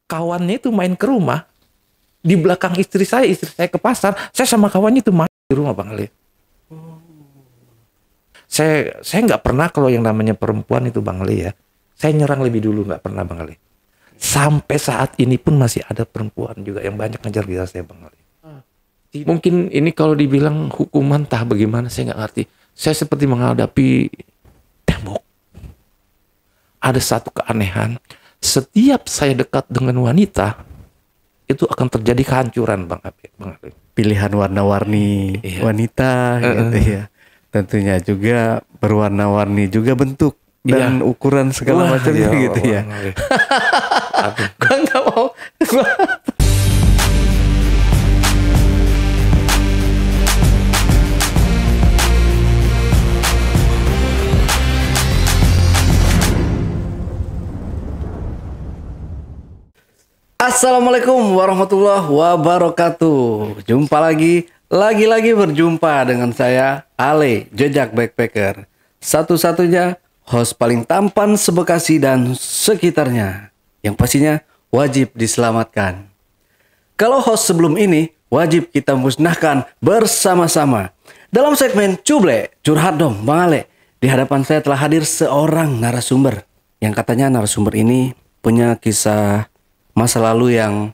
kawannya itu main ke rumah, di belakang istri saya ke pasar, saya sama kawannya itu main di rumah Bang Ali. Saya nggak pernah kalau yang namanya perempuan itu Bang Ali ya, saya nyerang lebih dulu, nggak pernah Bang Ali. Sampai saat ini pun masih ada perempuan juga yang banyak ngejar dia saya Bang Ali. Mungkin ini kalau dibilang hukuman entah bagaimana saya nggak ngerti. Saya seperti menghadapi tembok. Ada satu keanehan. Setiap saya dekat dengan wanita, itu akan terjadi kehancuran Bang Ali. Pilihan warna-warni wanita gitu ya. Tentunya juga berwarna-warni juga bentuk dan ukuran segala macamnya gitu ya. Gua nggak mau. Assalamualaikum warahmatullahi wabarakatuh. Jumpa lagi berjumpa dengan saya Ale, Jejak Backpacker. Satu-satunya host paling tampan se-Bekasi dan sekitarnya, yang pastinya wajib diselamatkan. Kalau host sebelum ini wajib kita musnahkan bersama-sama. Dalam segmen Cuble, curhat dong Bang Ale. Di hadapan saya telah hadir seorang narasumber yang katanya narasumber ini punya kisah masa lalu yang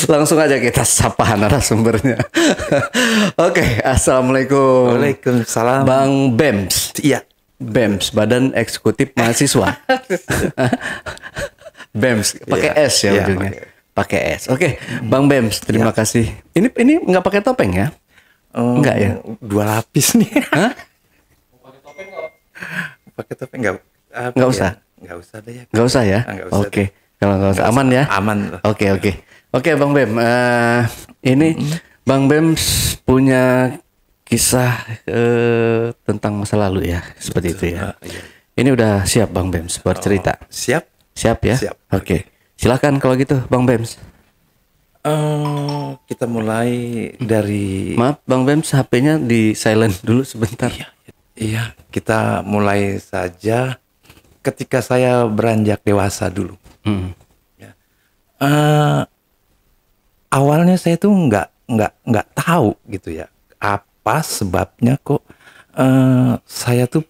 langsung aja kita sapa narasumbernya. Oke, assalamualaikum. Waalaikumsalam. Bang Bems. Iya. Bems, Badan Eksekutif Mahasiswa. Bems, pakai S ya ujungnya. Pakai S. Oke, Bang Bems, terima kasih. Ini nggak pakai topeng ya? Enggak ya? 2 lapis nih. Hah? Pakai topeng nggak? Nggak usah. Nggak usah deh ya. Nggak usah ya? Oke. Kalau nggak usah, aman ya? Aman. Oke, Bang Bem. Ini Bang Bem punya kisah tentang masa lalu ya, seperti itu ya. Iya. Ini udah siap Bang Bem bercerita. Siap? Siap ya? Siap. Oke. Silakan kalau gitu Bang Bem. Kita mulai dari. Maaf Bang Bem, HP-nya di silent dulu sebentar. Iya, kita mulai saja ketika saya beranjak dewasa dulu. Ya. Awalnya saya tuh nggak tahu gitu ya apa sebabnya kok saya tuh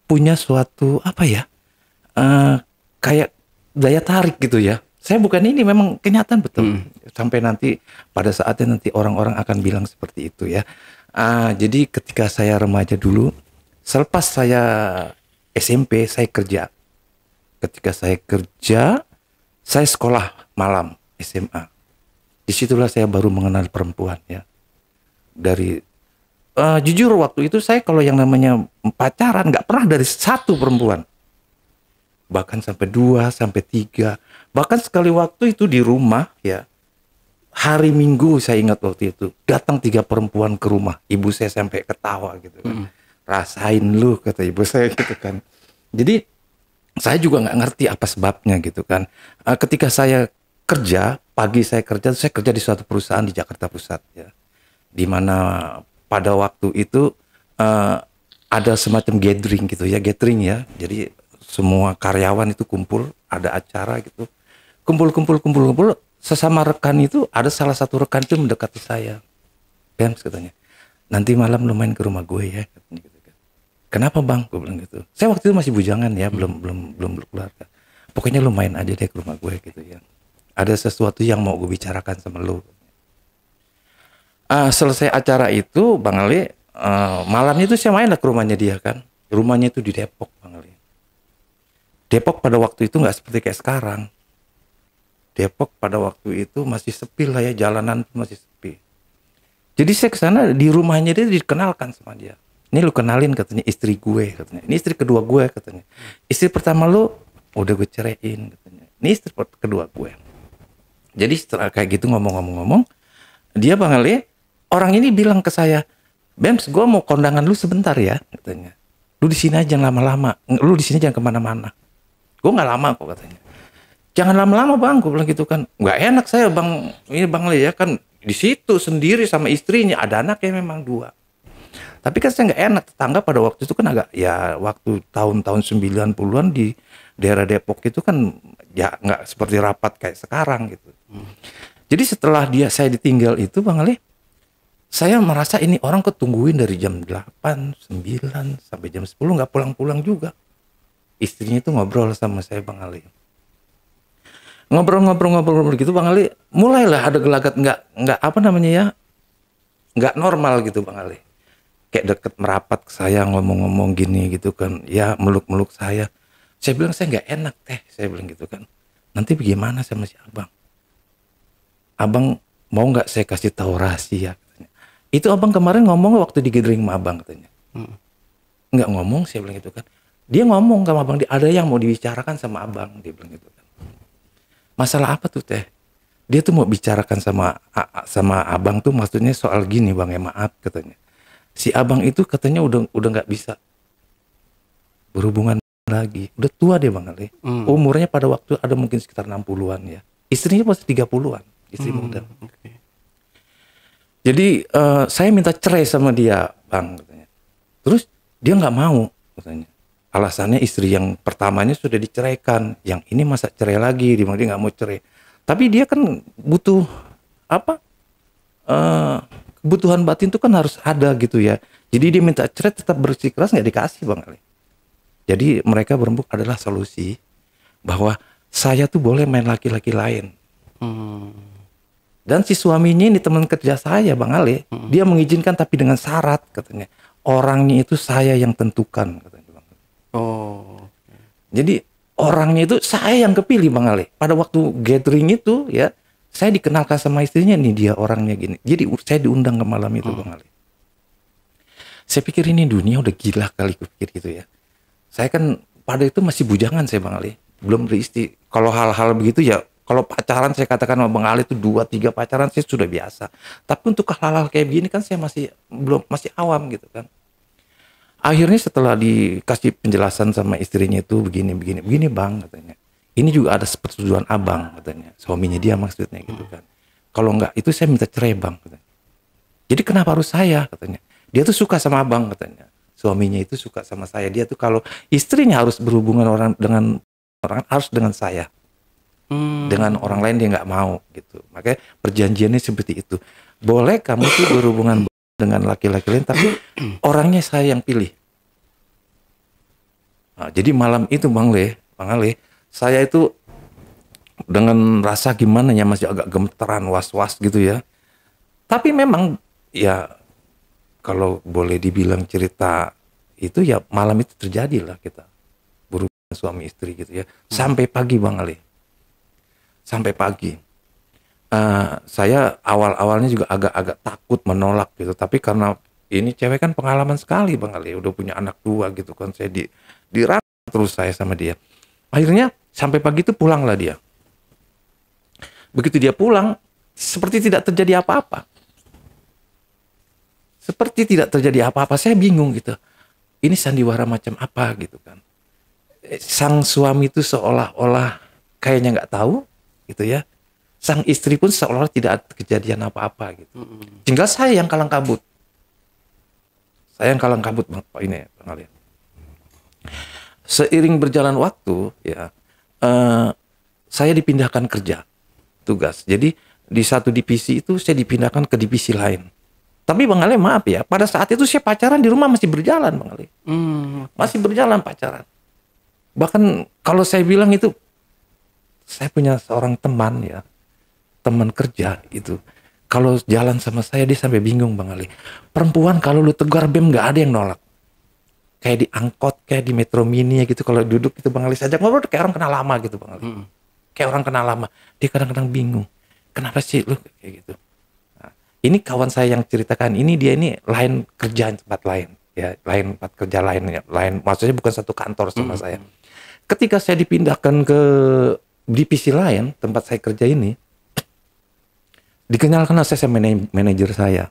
punya suatu apa ya kayak daya tarik gitu ya. Saya bukan ini, memang kenyataan betul. Sampai nanti pada saatnya nanti orang-orang akan bilang seperti itu ya. Jadi ketika saya remaja dulu, selepas saya SMP saya kerja. Ketika saya kerja, saya sekolah malam SMA. Disitulah saya baru mengenal perempuan ya. Dari jujur waktu itu saya kalau yang namanya pacaran nggak pernah dari 1 perempuan, bahkan sampai 2, sampai 3. Bahkan sekali waktu itu di rumah ya, hari Minggu saya ingat waktu itu datang 3 perempuan ke rumah. Ibu saya sampai ketawa gitu kan. Rasain lu, kata ibu saya gitu kan. Jadi saya juga nggak ngerti apa sebabnya gitu kan. Ketika saya kerja, pagi saya kerja di suatu perusahaan di Jakarta Pusat ya. Di mana pada waktu itu ada semacam gathering gitu ya, Jadi semua karyawan itu kumpul, ada acara gitu. Kumpul. Sesama rekan itu ada salah satu rekan itu mendekati saya. Bems katanya, nanti malam lu main ke rumah gue ya, katanya gitu. Kenapa Bang? Gue bilang gitu. Saya waktu itu masih bujangan ya, belum berkeluarga. Pokoknya lu main aja deh ke rumah gue gitu ya. Ada sesuatu yang mau gue bicarakan sama lu. Selesai acara itu, Bang Ali, malamnya itu saya main lah ke rumahnya dia kan. Rumahnya itu di Depok, Bang Ali. Depok pada waktu itu nggak seperti kayak sekarang. Depok pada waktu itu masih sepi lah ya, jalanan masih sepi. Jadi saya ke sana, di rumahnya dia dikenalkan sama dia. Ini lu kenalin katanya istri gue katanya. Ini istri kedua gue katanya. Istri pertama lu udah gue ceraiin katanya. Ini istri kedua gue. Jadi setelah kayak gitu ngomong-ngomong, dia Bang Ali, orang ini bilang ke saya, Bems, gue mau kondangan lu sebentar ya katanya. Lu di sini aja jangan lama-lama. Lu di sini jangan kemana-mana. Gue nggak lama kok katanya. Jangan lama-lama Bang, gue bilang gitu kan. Nggak enak saya Bang, ini Bang Ali ya kan di situ sendiri sama istrinya, ada anaknya memang 2. Tapi kan saya nggak enak, tetangga pada waktu itu kan agak ya waktu tahun-tahun 90-an daerah Depok itu kan ya nggak seperti rapat kayak sekarang gitu. Jadi setelah saya ditinggal itu Bang Ali, saya merasa ini orang ketungguin dari jam 8, 9 sampai jam 10 nggak pulang-pulang juga. Istrinya itu ngobrol sama saya Bang Ali. Ngobrol-ngobrol gitu Bang Ali, mulailah ada gelagat nggak apa namanya ya, nggak normal gitu Bang Ali. Kayak deket merapat ke saya ngomong-ngomong gini gitu kan, ya meluk-meluk saya. Saya bilang saya nggak enak teh, saya bilang gitu kan. Nanti bagaimana sama si abang? Abang mau nggak saya kasih tahu rahasia? Katanya. Itu abang kemarin ngomong waktu di gathering sama abang katanya. Nggak ngomong, saya bilang gitu kan. Dia ngomong sama abang, ada yang mau dibicarakan sama abang, dia bilang gitu kan. Masalah apa tuh teh? Dia tuh mau bicarakan sama abang tuh maksudnya soal gini bang ya maaf katanya. Si abang itu katanya udah nggak bisa berhubungan lagi. Udah tua dia Bang Ali. Umurnya pada waktu ada mungkin sekitar 60-an ya. Istrinya masih 30-an, istri muda. Okay. Jadi saya minta cerai sama dia, Bang katanya. Terus dia nggak mau katanya. Alasannya istri yang pertamanya sudah diceraikan, yang ini masa cerai lagi, dia nggak mau cerai. Tapi dia kan butuh apa? Kebutuhan batin itu kan harus ada gitu ya. Jadi dia minta cerai tetap bersikeras nggak dikasih Bang Ali. Jadi mereka berembuk adalah solusi bahwa saya tuh boleh main laki-laki lain. Dan si suaminya ini teman kerja saya Bang Ali, dia mengizinkan tapi dengan syarat katanya. Orangnya itu saya yang tentukan katanya Bang. Oh. Jadi orangnya itu saya yang kepilih Bang Ali. Pada waktu gathering itu ya, saya dikenalkan sama istrinya nih dia orangnya gini. Jadi saya diundang ke malam itu Bang Ali. Saya pikir ini dunia udah gila kali kupikir gitu ya. Saya kan pada itu masih bujangan saya Bang Ali. Belum beristri. Kalau hal-hal begitu ya, kalau pacaran saya katakan sama Bang Ali itu 2-3 pacaran saya sudah biasa. Tapi untuk hal-hal kayak begini kan saya masih masih awam gitu kan. Akhirnya setelah dikasih penjelasan sama istrinya itu begini Bang katanya. Ini juga ada persetujuan abang katanya. Suaminya dia maksudnya gitu kan. Kalau enggak itu saya minta cerai Bang katanya. Jadi kenapa harus saya katanya. Dia tuh suka sama abang katanya. Suaminya itu suka sama saya. Dia tuh kalau istrinya harus berhubungan dengan orang harus dengan saya. Dengan orang lain dia nggak mau gitu. Makanya perjanjiannya seperti itu. Boleh kamu tuh berhubungan dengan laki-laki lain, tapi orangnya saya yang pilih. Nah, jadi malam itu Bang Ale, saya itu dengan rasa gimana ya masih agak gemeteran, was-was gitu ya. Tapi memang ya kalau boleh dibilang cerita itu ya malam itu terjadilah kita berhubungan suami istri gitu ya. Sampai pagi Bang Ale. Sampai pagi. Saya awal-awalnya juga agak-agak takut menolak gitu. Tapi karena ini cewek kan pengalaman sekali Bang Ali. Udah punya anak 2 gitu kan. Saya dirangkul terus saya sama dia. Akhirnya sampai pagi itu pulanglah dia. Begitu dia pulang, seperti tidak terjadi apa-apa. Seperti tidak terjadi apa-apa. Saya bingung gitu. Ini sandiwara macam apa gitu kan. Sang suami itu seolah-olah kayaknya nggak tahu gitu ya. Sang istri pun seolah-olah tidak ada kejadian apa-apa gitu. Tinggal saya yang kalang kabut. Saya yang kalang kabut Bang ini Bang Ali. Seiring berjalan waktu ya, saya dipindahkan kerja tugas. Jadi di satu divisi itu saya dipindahkan ke divisi lain. Tapi Bang Ali maaf ya, pada saat itu saya pacaran di rumah masih berjalan Bang Ali. Masih berjalan pacaran. Bahkan kalau saya bilang itu, saya punya seorang teman ya, teman kerja itu. Kalau jalan sama saya dia sampai bingung Bang Ali. Perempuan kalau lu tegur BEM nggak ada yang nolak. Kayak di angkot, kayak di Metro Mini gitu. Kalau duduk itu Bang Ali saja ngobrol kayak orang kenal lama gitu Bang Ali. Kayak orang kenal lama. Dia kadang-kadang bingung. Kenapa sih lu kayak gitu? Nah, ini kawan saya yang ceritakan. Ini dia ini lain kerjaan tempat lain. Ya, lain tempat kerja lain. Ya. Lain, maksudnya bukan satu kantor sama saya. Ketika saya dipindahkan ke divisi lain, tempat saya kerja ini, dikenalkan saya sama manajer saya.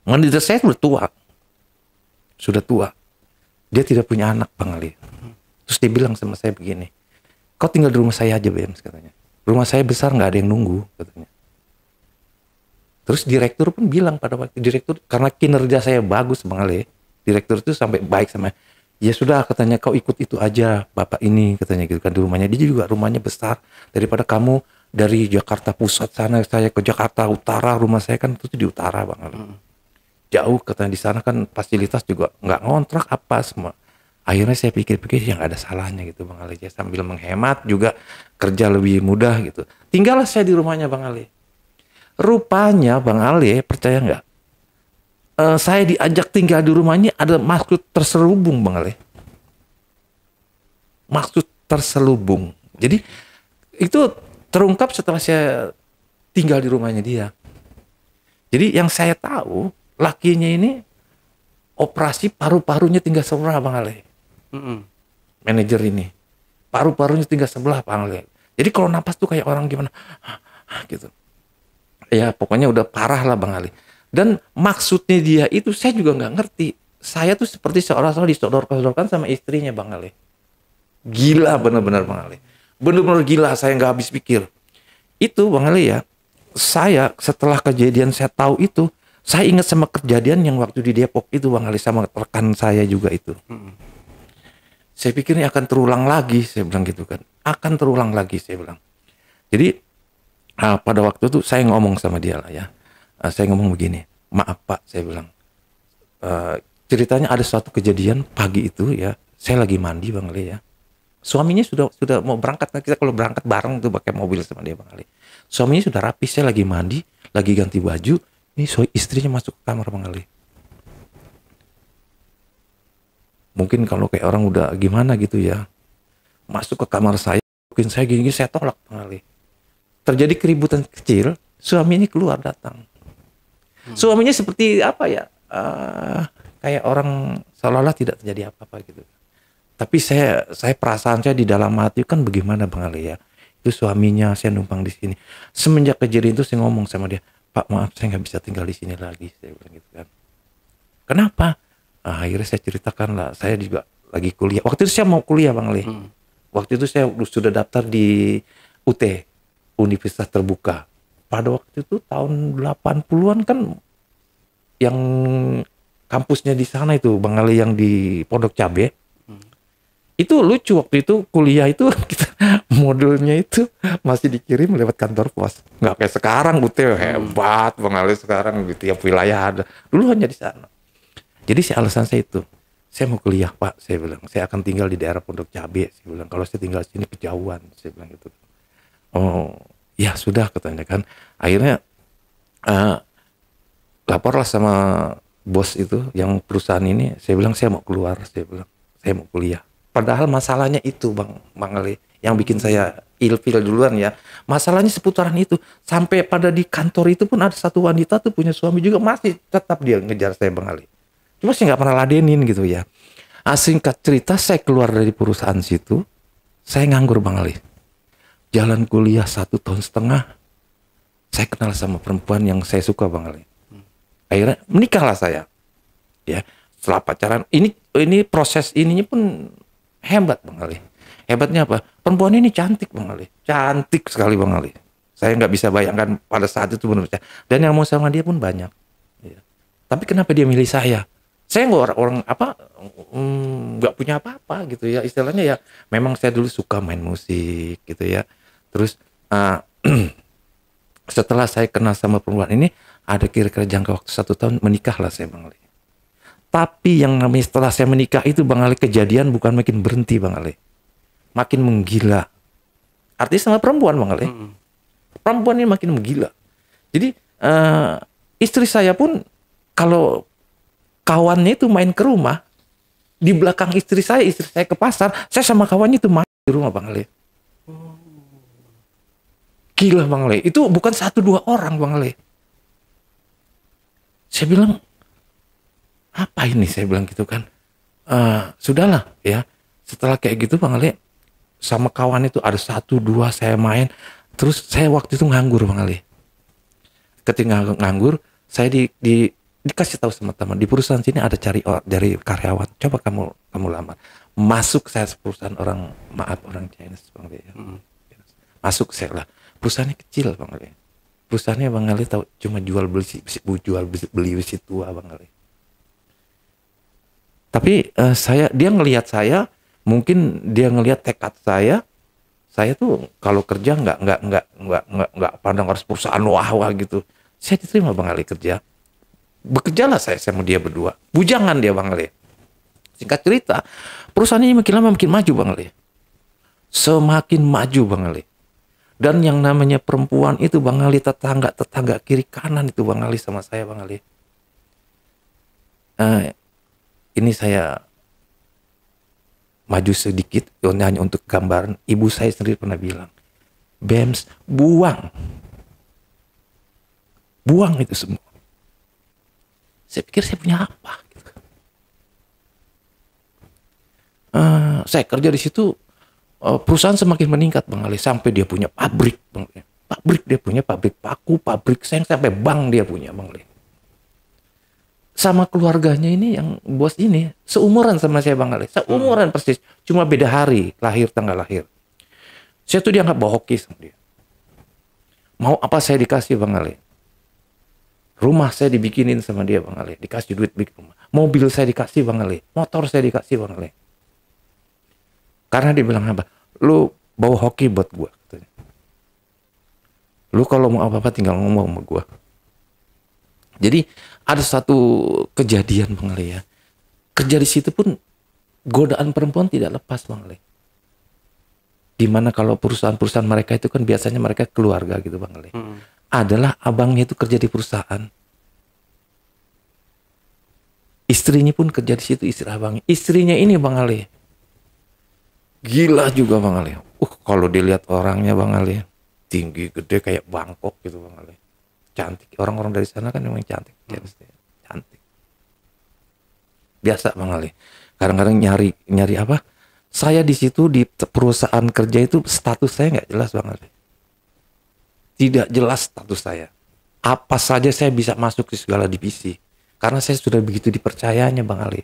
Manajer saya sudah tua. Dia tidak punya anak Bang Ali. Terus dia bilang sama saya begini, kau tinggal di rumah saya aja BEM katanya. Rumah saya besar nggak ada yang nunggu katanya. Terus direktur pun bilang pada waktu direktur, karena kinerja saya bagus Bang Ali, direktur itu sampai baik sama Ya sudah katanya kau ikut itu aja bapak ini katanya gitu kan di rumahnya. Dia juga rumahnya besar daripada kamu dari Jakarta Pusat sana saya ke Jakarta Utara, rumah saya kan itu di utara Bang Ali. Jauh katanya di sana kan fasilitas juga nggak ngontrak apa semua. Akhirnya saya pikir-pikir yang ada salahnya gitu Bang Ali ya, sambil menghemat juga kerja lebih mudah gitu. Tinggallah saya di rumahnya Bang Ali. Rupanya Bang Ali percaya nggak? Saya diajak tinggal di rumahnya ada maksud terselubung Bang Ali. Maksud terselubung. Jadi itu terungkap setelah saya tinggal di rumahnya dia. Jadi yang saya tahu lakinya ini operasi paru-parunya tinggal sebelah Bang Ale. Manajer ini. Paru-parunya tinggal sebelah Bang Ale. Jadi kalau napas tuh kayak orang gimana gitu. Ya pokoknya udah parah lah Bang Ali. Dan maksudnya dia itu saya juga nggak ngerti. Saya tuh seperti seolah-olah disodor-sodorkan sama istrinya Bang Ali. Gila bener-bener Bang Ali. Bener-bener gila saya nggak habis pikir. Itu Bang Ali ya. Saya setelah kejadian saya tahu itu. Saya ingat sama kejadian yang waktu di Depok itu Bang Ali sama rekan saya juga itu. Saya pikir ini akan terulang lagi. Saya bilang gitu kan. Akan terulang lagi saya bilang. Jadi pada waktu itu saya ngomong sama dia lah ya. Saya ngomong begini. Maaf Pak saya bilang. Ceritanya ada suatu kejadian pagi itu ya. Saya lagi mandi Bang Ali ya. Suaminya sudah mau berangkat. Kita kalau berangkat bareng tuh pakai mobil sama dia Bang Ali. Suaminya sudah rapi. Saya lagi mandi. Lagi ganti baju. Ini istrinya masuk ke kamar Bang Ali. Mungkin kalau kayak orang udah gimana gitu ya. Masuk ke kamar saya. Mungkin saya gini-gini saya tolak Bang Ali. Terjadi keributan kecil. Suami ini keluar datang. Suaminya seperti apa ya. Kayak orang seolah-olah tidak terjadi apa-apa gitu. Tapi saya perasaan saya di dalam hati kan bagaimana Bang Ali ya. Itu suaminya saya numpang di sini. Semenjak kejadian itu saya ngomong sama dia. Pak maaf saya nggak bisa tinggal di sini lagi. Saya bilang gitu kan. Kenapa? Akhirnya saya ceritakan lah. Saya juga lagi kuliah. Waktu itu saya mau kuliah Bang Ali. Waktu itu saya sudah daftar di UT. Universitas Terbuka. Pada waktu itu tahun 80-an kan. Yang kampusnya di sana itu Bang Ali yang di Pondok Cabe. Itu lucu waktu itu kuliah itu kita modulnya itu masih dikirim lewat kantor pos. Nggak kayak sekarang UT hebat Bang Ali sekarang di tiap wilayah ada. Dulu hanya di sana. Jadi alasan saya itu. Saya mau kuliah Pak, saya bilang. Saya akan tinggal di daerah Pondok Cabe. Saya bilang kalau saya tinggal di sini kejauhan. Saya bilang gitu. Oh ya sudah katanya kan. Akhirnya laporlah sama bos itu yang perusahaan ini. Saya bilang saya mau keluar. Saya bilang saya mau kuliah. Padahal masalahnya itu Bang Ali yang bikin saya ilfil duluan ya. Masalahnya seputaran itu. Sampai pada di kantor itu pun ada satu wanita tuh punya suami juga masih tetap dia ngejar saya Bang Ali. Cuma saya nggak pernah ladenin gitu ya. Singkat cerita saya keluar dari perusahaan situ. Saya nganggur Bang Ali. Jalan kuliah 1,5 tahun. Saya kenal sama perempuan yang saya suka Bang Ali. Akhirnya menikahlah saya. Ya, setelah pacaran ini proses ininya pun hebat Bang Ali. Hebatnya apa? Perempuan ini cantik Bang Ali. Cantik sekali Bang Ali. Saya nggak bisa bayangkan pada saat itu benar-benar. Dan yang mau sama dia pun banyak. Ya. Tapi kenapa dia milih saya? Saya nggak orang apa, nggak punya apa-apa gitu ya. Istilahnya ya, memang saya dulu suka main musik gitu ya. Terus setelah saya kenal sama perempuan ini, ada kira-kira jangka waktu 1 tahun menikahlah saya Bang Ali. Tapi yang namanya setelah saya menikah itu Bang Ali kejadian bukan makin berhenti Bang Ali. Makin menggila. Artinya sama perempuan Bang Ali. Perempuan ini makin menggila. Jadi istri saya pun kalau kawannya itu main ke rumah. Di belakang istri saya ke pasar. Saya sama kawannya itu main di rumah Bang Ali. Gila Bang Ali. Itu bukan 1-2 orang Bang Ali. Saya bilang apa ini saya bilang gitu kan. Sudahlah ya. Setelah kayak gitu Bang Ali sama kawan itu ada 1-2 saya main. Terus saya waktu itu nganggur Bang Ali. Ketika nganggur saya dikasih tahu sama teman di perusahaan sini ada cari karyawan. Coba kamu lamar. Masuk saya perusahaan orang Chinese Bang Ali. Masuk saya lah. Perusahaannya kecil Bang Ali. Perusahaannya Bang Ali tahu cuma jual beli besi tua Bang Ali. Tapi dia ngelihat saya, mungkin dia ngelihat tekad saya tuh kalau kerja nggak pandang harus perusahaan wah gitu. Saya diterima Bang Ali kerja. Bekerjalah saya sama dia berdua. Bujangan dia Bang Ali. Singkat cerita, perusahaan ini makin lama makin maju Bang Ali. Semakin maju Bang Ali. Dan yang namanya perempuan itu Bang Ali, tetangga kiri kanan itu Bang Ali sama saya Bang Ali. Ini saya maju sedikit hanya untuk gambaran. Ibu saya sendiri pernah bilang, Bems, buang itu semua. Saya pikir saya punya apa gitu. Saya kerja di situ, perusahaan semakin meningkat Bang Ali, sampai dia punya pabrik Bang Ali. Dia punya pabrik paku, pabrik seng, sampai bank dia punya Bang Ali. Sama keluarganya ini, yang bos ini seumuran sama saya Bang Ali, seumuran persis, cuma beda hari lahir, tanggal lahir. Saya tuh dianggap bawa hoki sama dia. Mau apa saya dikasih Bang Ali. Rumah saya dibikinin sama dia Bang Ali, dikasih duit bikin rumah. Mobil saya dikasih Bang Ali, motor saya dikasih Bang Ali. Karena dia bilang apa? Lu bawa hoki buat gua katanya. Lu kalau mau apa-apa tinggal ngomong sama gua. Jadi ada satu kejadian Bang Ali ya. Kerja di situ pun godaan perempuan tidak lepas Bang Ali. Dimana kalau perusahaan-perusahaan mereka itu kan biasanya mereka keluarga gitu Bang Ali. Adalah abangnya itu kerja di perusahaan. Istrinya pun kerja di situ, istri abangnya. Istrinya ini Bang Ali, gila juga Bang Ali. Kalau dilihat orangnya Bang Ali, tinggi, gede kayak Bangkok gitu Bang Ali. Cantik. Orang-orang dari sana kan memang cantik. Cantik. Biasa Bang Ali. Kadang-kadang nyari apa? Saya di situ di perusahaan kerja itu status saya nggak jelas Bang Ali. Tidak jelas status saya. Apa saja saya bisa masuk di segala divisi. Karena saya sudah begitu dipercayanya Bang Ali.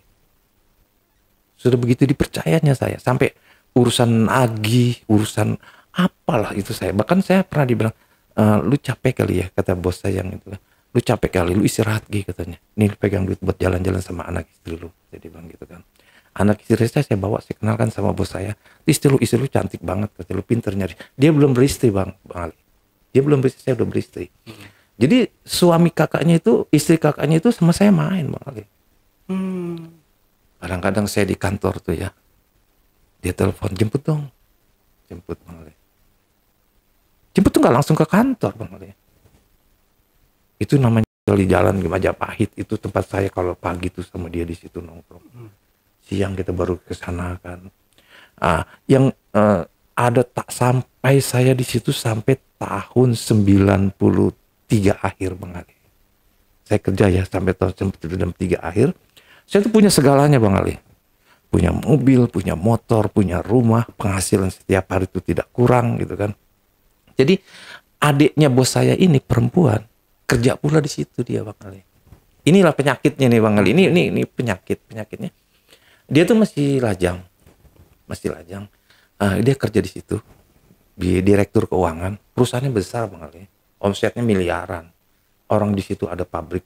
Sudah begitu dipercayanya saya. Sampai urusan agih, urusan apalah itu saya. Bahkan saya pernah dibilang, lu capek kali ya, kata bos saya yang itu. Lu capek kali, lu istirahat Gi katanya. Nih lu pegang duit buat jalan-jalan sama anak istri lu. Jadi bang gitu kan. Anak istri saya bawa, saya kenalkan sama bos saya. Istri lu cantik banget, katanya, lu pinter nyari. Dia belum beristri bang Ali. Dia belum beristri, saya udah beristri. Jadi suami kakaknya itu, istri kakaknya itu sama saya main bang Ali. Kadang-kadang saya di kantor tuh ya, dia telepon, jemput dong. Jemput bang Ali. Jemput tuh nggak langsung ke kantor bang Ali. Itu namanya di jalan di Majapahit, itu tempat saya kalau pagi tuh sama dia di situ nongkrong. Siang kita baru ke sana kan. Ada tak sampai saya di situ sampai tahun 93 akhir bang Ali. Saya kerja ya sampai tahun 93 akhir. Saya tuh punya segalanya bang Ali. Punya mobil, punya motor, punya rumah, penghasilan setiap hari itu tidak kurang gitu kan. Jadi adiknya bos saya ini perempuan, kerja pula di situ dia bang Ali. Inilah penyakitnya nih bang Ali. Ini penyakitnya. Dia tuh masih lajang. Dia kerja di situ, di direktur keuangan. Perusahaannya besar bang Ali. Omsetnya miliaran. Orang di situ ada pabrik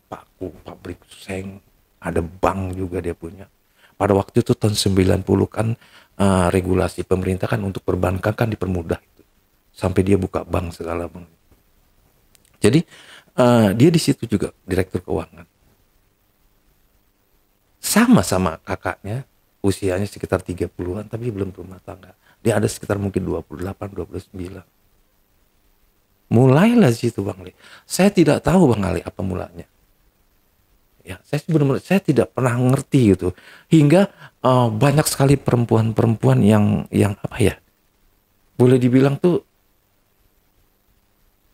paku, pabrik seng, ada bank juga dia punya. Pada waktu itu tahun 90 kan regulasi pemerintah kan untuk perbankan kan dipermudah itu. Sampai dia buka bank segala bang. Jadi dia di situ juga direktur keuangan. Sama kakaknya, usianya sekitar 30-an tapi belum berumah tangga. Dia ada sekitar mungkin 28, 29. Mulailah situ Bang Ali. Saya tidak tahu Bang Ali apa mulanya. Ya, saya tidak pernah ngerti gitu. Hingga banyak sekali perempuan-perempuan yang apa ya? Boleh dibilang tuh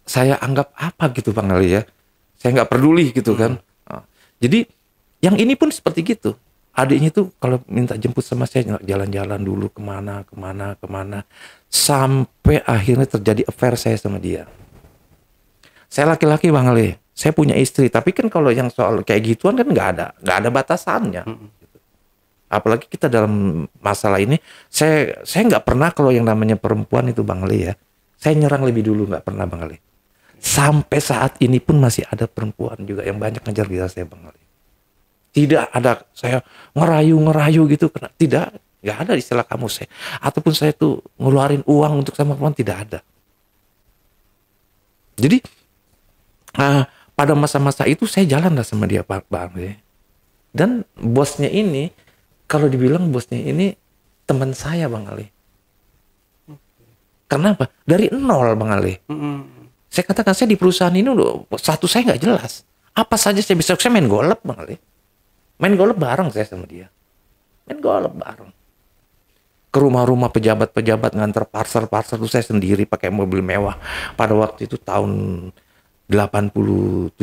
saya anggap apa gitu Bang Ali ya. Saya nggak peduli gitu kan. Jadi yang ini pun seperti gitu. Adiknya tuh kalau minta jemput sama saya jalan-jalan dulu kemana. Sampai akhirnya terjadi affair saya sama dia. Saya laki-laki Bang Ali. Saya punya istri. Tapi kan kalau yang soal kayak gituan kan nggak ada batasannya. Gitu. Apalagi kita dalam masalah ini. Saya nggak pernah kalau yang namanya perempuan itu Bang Ali ya. Saya nyerang lebih dulu, nggak pernah Bang Ali. Sampai saat ini pun masih ada perempuan juga yang banyak ngejar saya Bang Ali. Tidak ada saya ngerayu gitu, tidak, nggak ada istilah kamu saya. Ataupun saya tuh ngeluarin uang untuk sama perempuan, tidak ada. Jadi pada masa-masa itu saya jalan lah sama dia Pak Bang. Dan bosnya ini, kalau dibilang bosnya ini teman saya Bang Ali. Kenapa? Dari nol Bang Ali. Saya katakan saya di perusahaan ini udah satu saya nggak jelas. Apa saja saya bisa, saya main golf Bang Ali. Main golf bareng saya sama dia. Main golf bareng. Ke rumah-rumah pejabat-pejabat nganter parcel-parcel itu saya sendiri pakai mobil mewah. Pada waktu itu tahun 87-88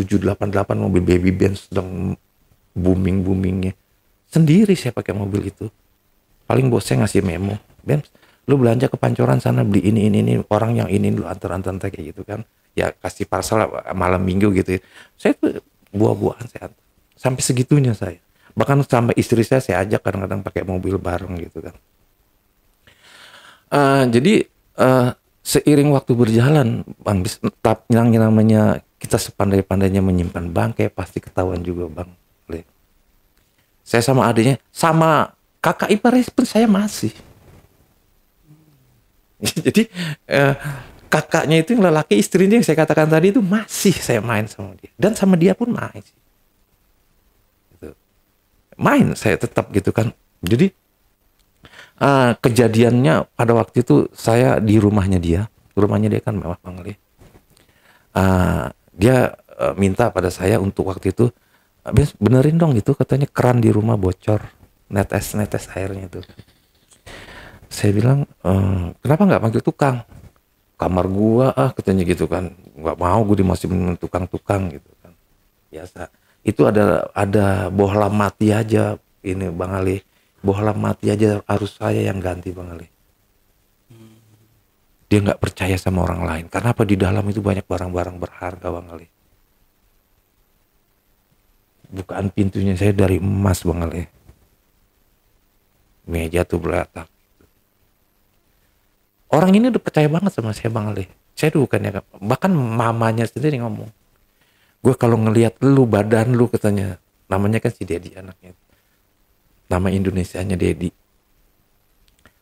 mobil baby Benz sedang booming-boomingnya. Sendiri saya pakai mobil itu. Paling bos saya ngasih memo. Benz, lu belanja ke Pancoran sana beli ini. Orang yang ini lu antar-antar kayak gitu kan. Ya kasih parcel malam minggu gitu. Saya tuh buah-buahan saya antar. Sampai segitunya saya. Bahkan sampai istri saya ajak kadang-kadang pakai mobil bareng gitu kan. Jadi seiring waktu berjalan, Bang, yang namanya kita sepandai-pandainya menyimpan bangkai pasti ketahuan juga Bang. Saya sama adiknya, sama kakak iparnya pun saya masih. Jadi kakaknya itu yang lelaki, istrinya yang saya katakan tadi itu masih saya main sama dia. Dan sama dia pun main. Gitu. Main saya tetap gitu kan. Jadi kejadiannya pada waktu itu saya di rumahnya dia kan mewah banget ya. Dia minta pada saya untuk waktu itu benerin dong gitu, katanya keran di rumah bocor, netes airnya itu. Saya bilang kenapa nggak panggil tukang, kamar gua katanya gitu kan, nggak mau gue dimasukin tukang gitu kan. Biasa itu ada bohlam mati aja ini Bang Ali. Bohlam mati aja harus saya yang ganti Bang Ali. Dia nggak percaya sama orang lain. Karena apa? Di dalam itu banyak barang-barang berharga Bang Ali. Bukaan pintunya saya dari emas Bang Ali. Meja tuh beletak. Orang ini udah percaya banget sama saya Bang Ali. Saya tuh bukannya, bahkan mamanya sendiri ngomong, gue kalau ngelihat lu badan lu katanya, namanya kan si Dedi anaknya. Nama Indonesianya Dedi.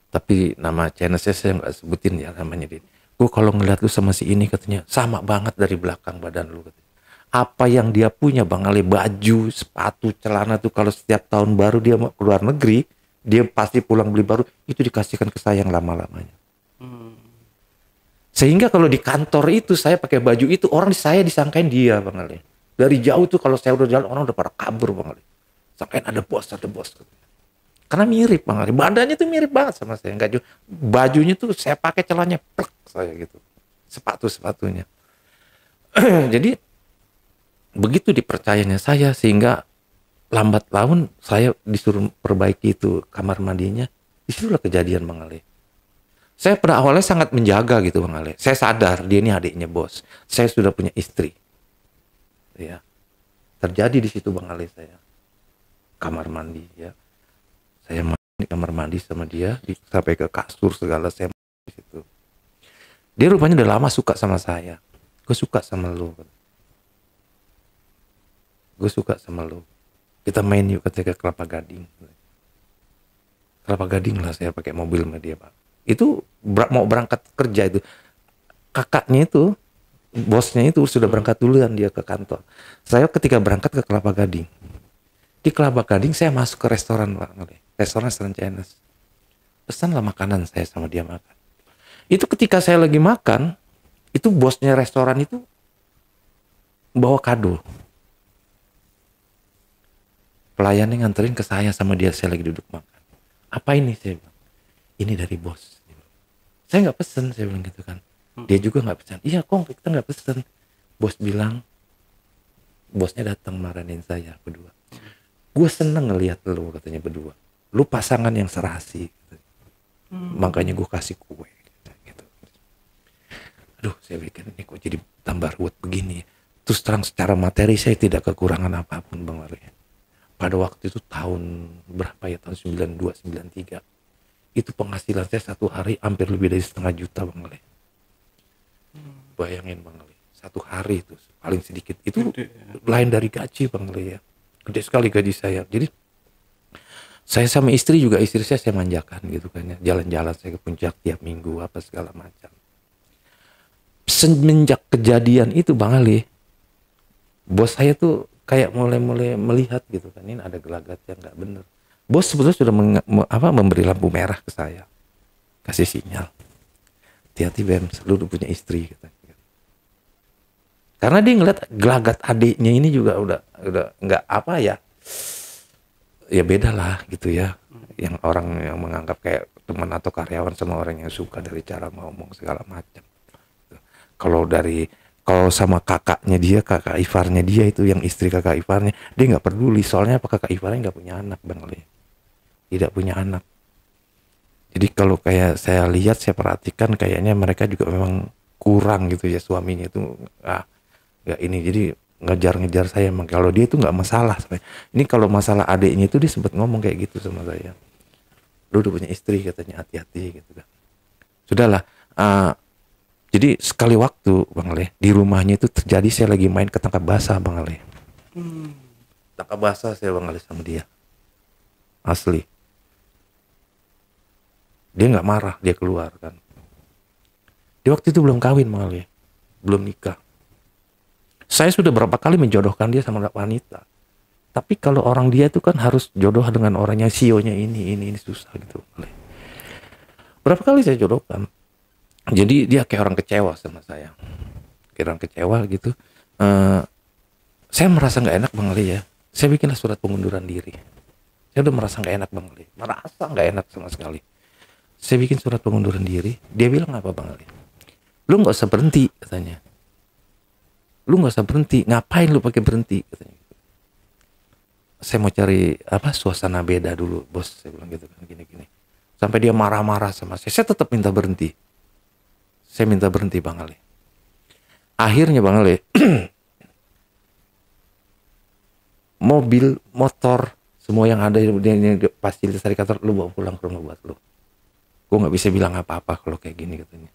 Tapi nama Chinese saya nggak sebutin ya namanya Dedi. Gue kalau ngeliat lu sama si ini katanya sama banget dari belakang badan lu. Katanya. Apa yang dia punya Bang Ali, baju, sepatu, celana tuh kalau setiap tahun baru dia mau keluar negeri, dia pasti pulang beli baru, itu dikasihkan ke saya yang lama-lamanya. Sehingga kalau di kantor itu saya pakai baju itu, orang saya disangkain dia Bang Ali. Dari jauh tuh kalau saya udah jalan orang udah pada kabur Bang Ali. Sangkain ada bos. Karena mirip Bang Ali. Badannya tuh mirip banget sama saya. Enggak, bajunya tuh saya pakai celananya plek saya gitu. Sepatunya. Jadi begitu dipercayanya saya sehingga lambat laun saya disuruh perbaiki itu kamar mandinya. Disitulah kejadian Bang Ali. Saya pada awalnya sangat menjaga gitu Bang Ali. Saya sadar dia ini adiknya bos. Saya sudah punya istri. Ya. Terjadi di situ Bang Ali saya. Kamar mandi ya. Saya mandi kamar mandi sama dia sampai ke kasur segala saya di situ. Dia rupanya udah lama suka sama saya. Gue suka sama lu. Kita main yuk ketika Kelapa Gading. Kelapa Gading lah saya pakai mobil sama dia Pak. Itu mau berangkat kerja itu. Kakaknya itu, bosnya itu sudah berangkat duluan dia ke kantor. Saya ketika berangkat ke Kelapa Gading. Di Kelapa Gading saya masuk ke restoran Pak. Restoran Chinese. Pesanlah makanan saya sama dia makan. Itu ketika saya lagi makan, itu bosnya restoran itu bawa kado. Pelayannya nganterin ke saya sama dia, saya lagi duduk makan. Apa ini? Saya bilang, ini dari bos. Saya nggak pesen, saya bilang gitu kan. Dia juga nggak pesen. Iya kong, kita nggak pesen. Bos bilang, bosnya datang marahin saya berdua. Gue seneng ngelihat lu katanya berdua. Lu pasangan yang serasi. Makanya gue kasih kue. Gitu. Aduh, saya pikir ini kok jadi tambah ruwet begini. Terus terang secara materi saya tidak kekurangan apapun Bang Wali. Pada waktu itu tahun berapa ya? Tahun 92, 93. Itu penghasilan saya satu hari hampir lebih dari 1,5 juta Bang Wali. Bayangin Bang Wali. Satu hari itu paling sedikit. Itu lain dari gaji Bang Wali ya. gede sekali gaji saya. Jadi saya sama istri saya manjakan gitu kan ya. Jalan-jalan saya ke puncak tiap minggu apa segala macam. Semenjak kejadian itu Bang Ali, bos saya tuh kayak mulai melihat gitu kan, ini ada gelagat yang nggak bener. Bos sebetulnya sudah memberi lampu merah ke saya, kasih sinyal, hati-hati Bem, lu udah punya istri katanya. Karena dia ngeliat gelagat adiknya ini juga udah nggak apa ya beda lah gitu ya, yang orang yang menganggap kayak teman atau karyawan sama orang yang suka dari cara ngomong segala macam. Kalau sama kakaknya dia, kakak iparnya dia itu yang istri kakak iparnya, dia nggak peduli. Soalnya apa, kakak iparnya nggak punya anak Bang Ali, tidak punya anak. Jadi kalau kayak saya lihat, saya perhatikan kayaknya mereka juga memang kurang gitu ya, suaminya itu nggak ini. Jadi ngejar saya. Kalau dia itu nggak masalah. Ini kalau masalah adiknya itu dia sempat ngomong kayak gitu sama saya. Lu udah punya istri katanya, hati-hati gitu kan. Sudahlah. Jadi sekali waktu Bang Ale, di rumahnya itu terjadi saya lagi main ketangkap basah Bang Ale. Tangkap basah saya Bang Ale sama dia. Asli. Dia nggak marah, dia keluar kan. Dia waktu itu belum kawin Bang Ale. Belum nikah. Saya sudah berapa kali menjodohkan dia sama wanita. Tapi kalau orang dia itu kan harus jodoh dengan orang yang sionya ini susah gitu Bang Ale. Berapa kali saya jodohkan. Jadi dia kayak orang kecewa sama saya, kayak orang kecewa gitu. Saya merasa nggak enak Bang Ali ya. Saya bikinlah surat pengunduran diri. Saya udah merasa nggak enak Bang Ali, merasa nggak enak sama sekali. Saya bikin surat pengunduran diri. Dia bilang apa Bang Ali? Lu nggak usah berhenti katanya. Lu nggak usah berhenti. Ngapain lu pakai berhenti katanya. Saya mau cari suasana beda dulu bos. Saya bilang gitu kan, gini. Sampai dia marah-marah sama saya. Saya tetap minta berhenti. Saya minta berhenti Bang Ali. Akhirnya Bang Ali, mobil, motor, semua yang ada yang fasilitas dari kantor, lu bawa pulang ke rumah buat lu. Gue nggak bisa bilang apa-apa kalau kayak gini katanya.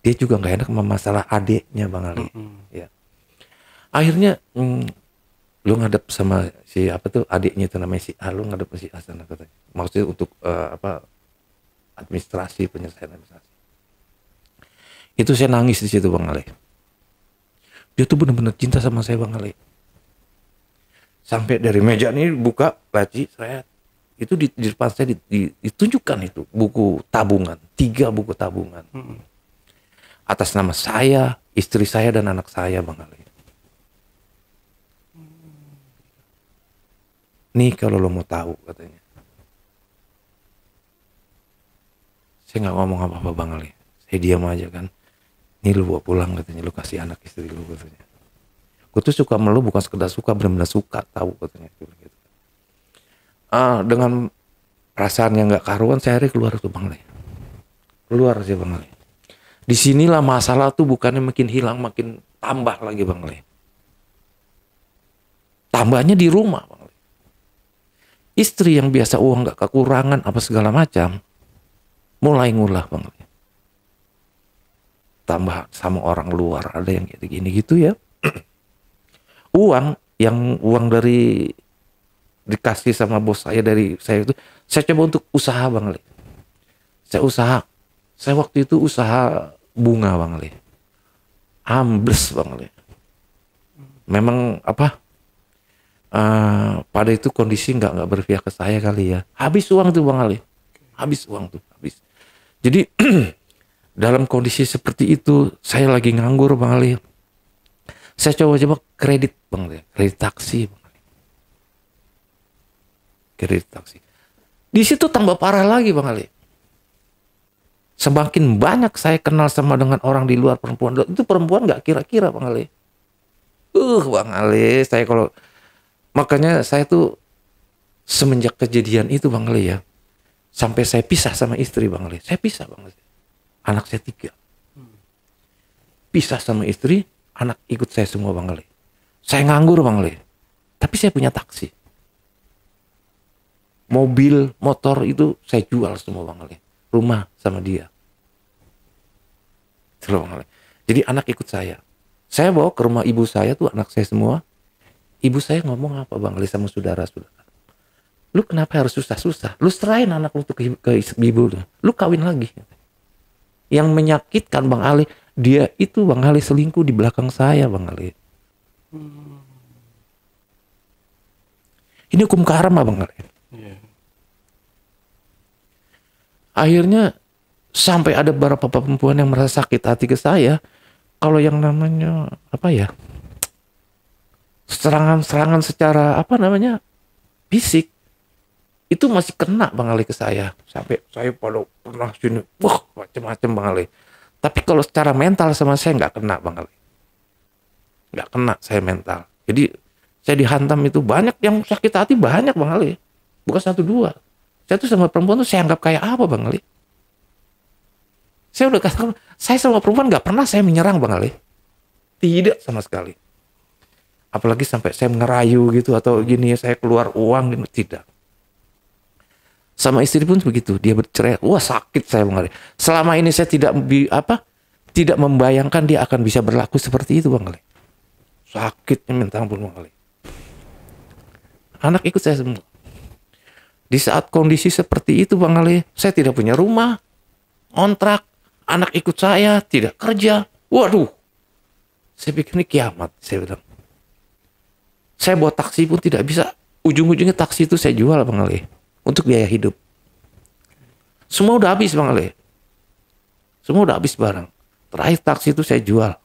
Dia juga nggak enak sama masalah adiknya Bang Ali. Ya. Akhirnya lu ngadep sama si adiknya itu namanya si A, lu ngadep sama si A sana katanya. Maksudnya untuk administrasi, penyelesaian administrasi. Itu saya nangis di situ Bang Ale. Dia tuh benar-benar cinta sama saya Bang Ale. Sampai dari meja ini buka laci saya, itu di depan saya ditunjukkan itu buku tabungan, 3 buku tabungan. Atas nama saya, istri saya dan anak saya Bang Ale. Nih kalau lo mau tahu katanya. Saya nggak ngomong apa-apa Bang Ale. Saya diam aja kan. Ini lu bawa pulang katanya, lu kasih anak istri lu katanya. Gue tuh suka sama lu bukan sekedar suka, benar-benar suka, tahu katanya. Gitu. Dengan perasaan yang nggak karuan, saya keluar tuh Bang Le. Keluar sih Bang Le. Disinilah masalah tuh bukannya makin hilang, makin tambah lagi Bang Le. Tambahnya di rumah Bang Le. Istri yang biasa uang nggak kekurangan apa segala macam, mulai ngulah Bang Le. Tambah sama orang luar, ada yang kayak gini gitu ya. uang dari dikasih sama bos saya dari saya itu, saya coba untuk usaha Bang Le. Saya waktu itu usaha bunga Bang Le. Ambles Bang Le. Memang pada itu kondisi nggak berpihak ke saya kali ya. Habis uang tuh Bang Le. Habis uang tuh, habis. Jadi dalam kondisi seperti itu, saya lagi nganggur Bang Ali. Saya coba kredit Bang Ali, kredit taksi Bang Ali. Kredit taksi. Di situ tambah parah lagi Bang Ali. Semakin banyak saya kenal sama dengan orang di luar perempuan, itu perempuan nggak kira-kira Bang Ali. Bang Ali, makanya saya tuh semenjak kejadian itu Bang Ali ya, sampai saya pisah sama istri Bang Ali. Saya pisah Bang Ali. Anak saya 3. Pisah sama istri, anak ikut saya semua Bang Ali. Saya nganggur Bang Ali. Tapi saya punya taksi. Mobil, motor itu saya jual semua Bang Ali. Rumah sama dia. Bang Ali. Jadi anak ikut saya. Saya bawa ke rumah ibu saya tuh anak saya semua. ibu saya ngomong apa Bang Ali sama saudara-saudara? Lu kenapa harus susah-susah? Lu serahin anak lu tuh ke ibu lu. Lu kawin lagi. Yang menyakitkan Bang Ali, dia itu Bang Ali selingkuh di belakang saya Bang Ali. Ini hukum karma Bang Ali. Iya. Akhirnya sampai ada beberapa perempuan yang merasa sakit hati ke saya. Kalau yang namanya apa ya, serangan-serangan secara apa namanya fisik itu masih kena Bang Ali ke saya. Sampai saya pernah sini, wah macam-macam Bang Ali. Tapi kalau secara mental sama saya nggak kena Bang Ali. Nggak kena saya mental. Jadi saya dihantam itu banyak, yang sakit hati banyak Bang Ali. Bukan satu dua. Saya tuh sama perempuan tuh saya anggap kayak apa Bang Ali. Saya udah katakan, saya sama perempuan nggak pernah saya menyerang Bang Ali. Tidak sama sekali. Apalagi sampai saya ngerayu gitu atau gini saya keluar uang gitu, tidak. Sama istri pun begitu, dia bercerai, wah sakit saya Bang Ali. Selama ini saya tidak membayangkan dia akan bisa berlaku seperti itu Bang Ali. Sakitnya minta ampun Bang Ali. Anak ikut saya semua. Di saat kondisi seperti itu Bang Ali, saya tidak punya rumah, kontrak, anak ikut saya, tidak kerja. Waduh, saya pikir ini kiamat, saya bilang. Saya bawa taksi pun tidak bisa. Ujung-ujungnya taksi itu saya jual Bang Ali. Untuk biaya hidup. Semua udah habis Bang Ali. Semua udah habis barang. Terakhir taksi itu saya jual.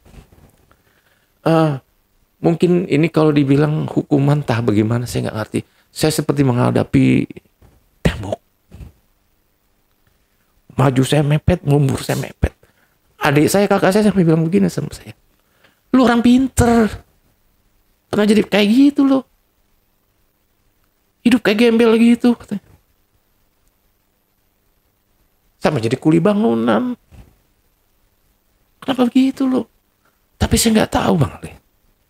Mungkin ini kalau dibilang hukuman entah bagaimana saya nggak ngerti. Saya seperti menghadapi tembok. Maju saya mepet, mundur saya mepet. Adik saya, kakak saya sampai bilang begini sama saya. Lu orang pinter. Pernah jadi kayak gitu loh. Hidup kayak gembel gitu. Sama jadi kuli bangunan. Kenapa begitu loh? Tapi saya nggak tahu Bang Ali.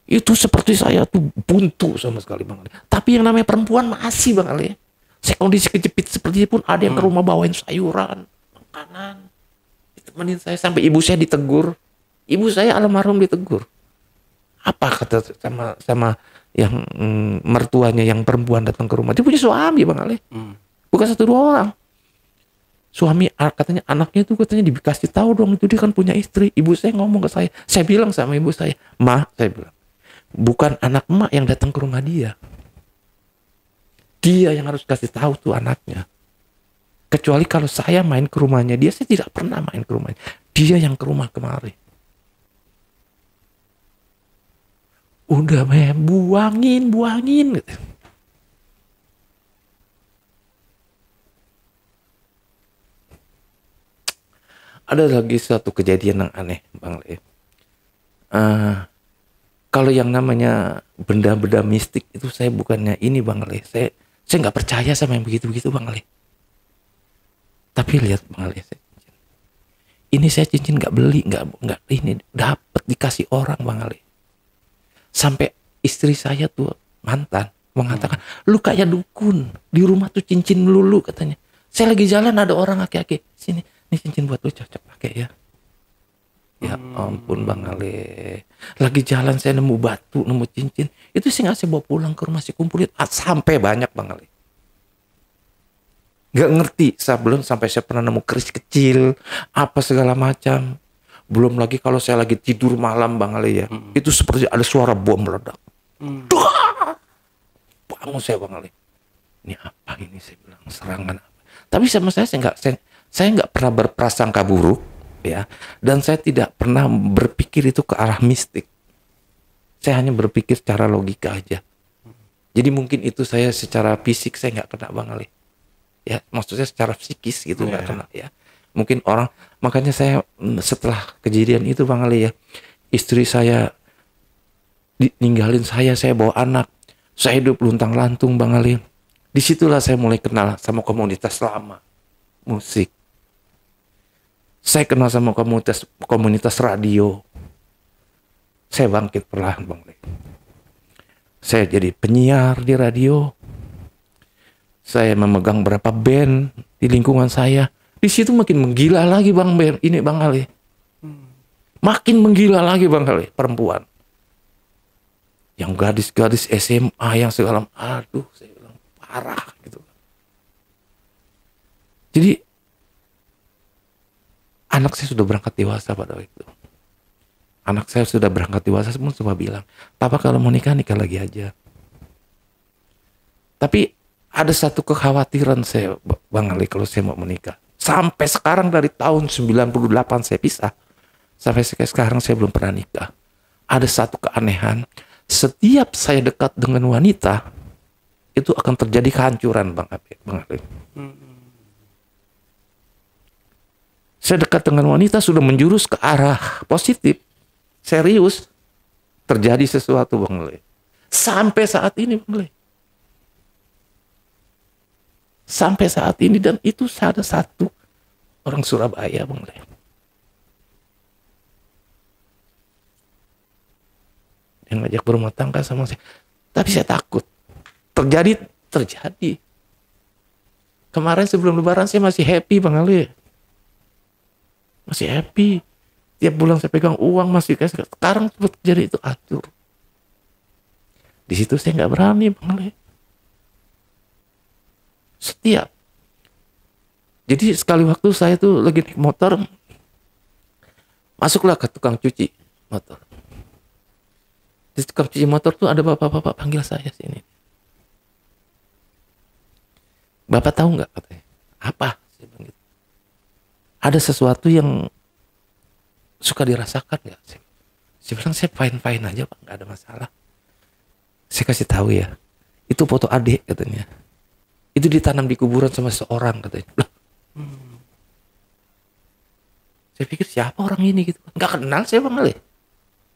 Itu seperti saya tuh buntu sama sekali Bang Ali. Tapi yang namanya perempuan masih Bang Ali. Saya kondisi kejepit seperti itu pun ada yang ke rumah bawain sayuran, makanan. Ditemenin saya sampai ibu saya ditegur. Ibu saya almarhum ditegur. Apa kata sama yang mertuanya yang perempuan datang ke rumah? Dia punya suami Bang Ali. Bukan satu dua orang. Suami katanya anaknya tuh katanya dikasih tahu dong itu dia kan punya istri. Ibu saya ngomong ke saya. Saya bilang sama ibu saya, "Ma," saya bilang, "bukan anak emak yang datang ke rumah dia. Dia yang harus kasih tahu tuh anaknya. Kecuali kalau saya main ke rumahnya dia, saya tidak pernah main ke rumahnya. Dia yang ke rumah kemari." Udah buangin gitu. Ada lagi suatu kejadian yang aneh Bang Le. Kalau yang namanya benda-benda mistik itu saya bukannya ini Bang Le. Saya nggak percaya sama yang begitu-begitu Bang Le. Tapi lihat Bang Le, ini saya cincin nggak beli, nggak ini dapat dikasih orang Bang Le. Sampai istri saya tuh mantan mengatakan, "Lu kayak dukun, di rumah tuh cincin melulu," katanya. Saya lagi jalan ada orang aki-aki, "Sini, ini cincin buat lu, cocok pakai ya." Ya ampun Bang Ale. Lagi jalan saya nemu batu, nemu cincin. Itu sih nggak saya bawa pulang ke rumah, saya kumpulin sampai banyak Bang Ale. Nggak ngerti, belum sampai saya pernah nemu keris kecil, apa segala macam. Belum lagi kalau saya lagi tidur malam Bang Ali ya. Itu seperti ada suara bom meledak. Bangun saya Bang Ali. Ini apa ini saya bilang, serangan apa. Tapi sama saya nggak pernah berprasangka buruk ya. Dan saya tidak pernah berpikir itu ke arah mistik. Saya hanya berpikir secara logika aja. Jadi mungkin itu saya secara fisik saya nggak kena Bang Ali. Ya, maksudnya secara psikis gitu nggak kena ya. Mungkin orang, makanya saya setelah kejadian itu Bang Ali ya, istri saya ninggalin saya bawa anak, saya hidup luntang-lantung Bang Ali. Disitulah saya mulai kenal sama komunitas lama musik. Saya kenal sama komunitas radio. Saya bangkit perlahan Bang Ali. Saya jadi penyiar di radio. Saya memegang berapa band di lingkungan saya. Di situ makin menggila lagi Bang Ali. Makin menggila lagi Bang Ali, perempuan. Yang gadis-gadis SMA yang segala, aduh saya bilang parah gitu. Jadi anak saya sudah berangkat dewasa pada waktu itu. Anak saya sudah berangkat dewasa, semua cuma bilang, papa kalau mau nikah, nikah lagi aja. Tapi ada satu kekhawatiran saya, Bang Ali, kalau saya mau menikah. Sampai sekarang dari tahun 98 saya pisah. Sampai sekarang saya belum pernah nikah. Ada satu keanehan, setiap saya dekat dengan wanita, itu akan terjadi kehancuran, Bang Ali. Saya dekat dengan wanita sudah menjurus ke arah positif, serius, terjadi sesuatu, Bang Ali. Sampai saat ini, Bang Ali. Sampai saat ini, dan itu ada satu orang Surabaya, Bang Ali. Dia ngajak berumah tangga sama saya. Tapi saya takut. Terjadi. Kemarin sebelum lebaran saya masih happy, Bang Ali. Masih happy. Tiap bulan saya pegang uang masih kayak sekarang terjadi itu atur. Di situ saya nggak berani, Bang Ali. Setiap. Jadi sekali waktu saya tuh lagi naik motor, masuklah ke tukang cuci motor. Di tukang cuci motor tuh ada bapak-bapak panggil saya sini. Bapak tahu nggak katanya? Apa? Saya bilang gitu. Ada sesuatu yang suka dirasakan nggak? Saya bilang saya fine aja Pak, nggak ada masalah. Saya kasih tahu ya, itu foto adik katanya. Itu ditanam di kuburan sama seorang katanya. Loh. Saya pikir siapa orang ini gitu? Nggak kenal saya Bang Ali.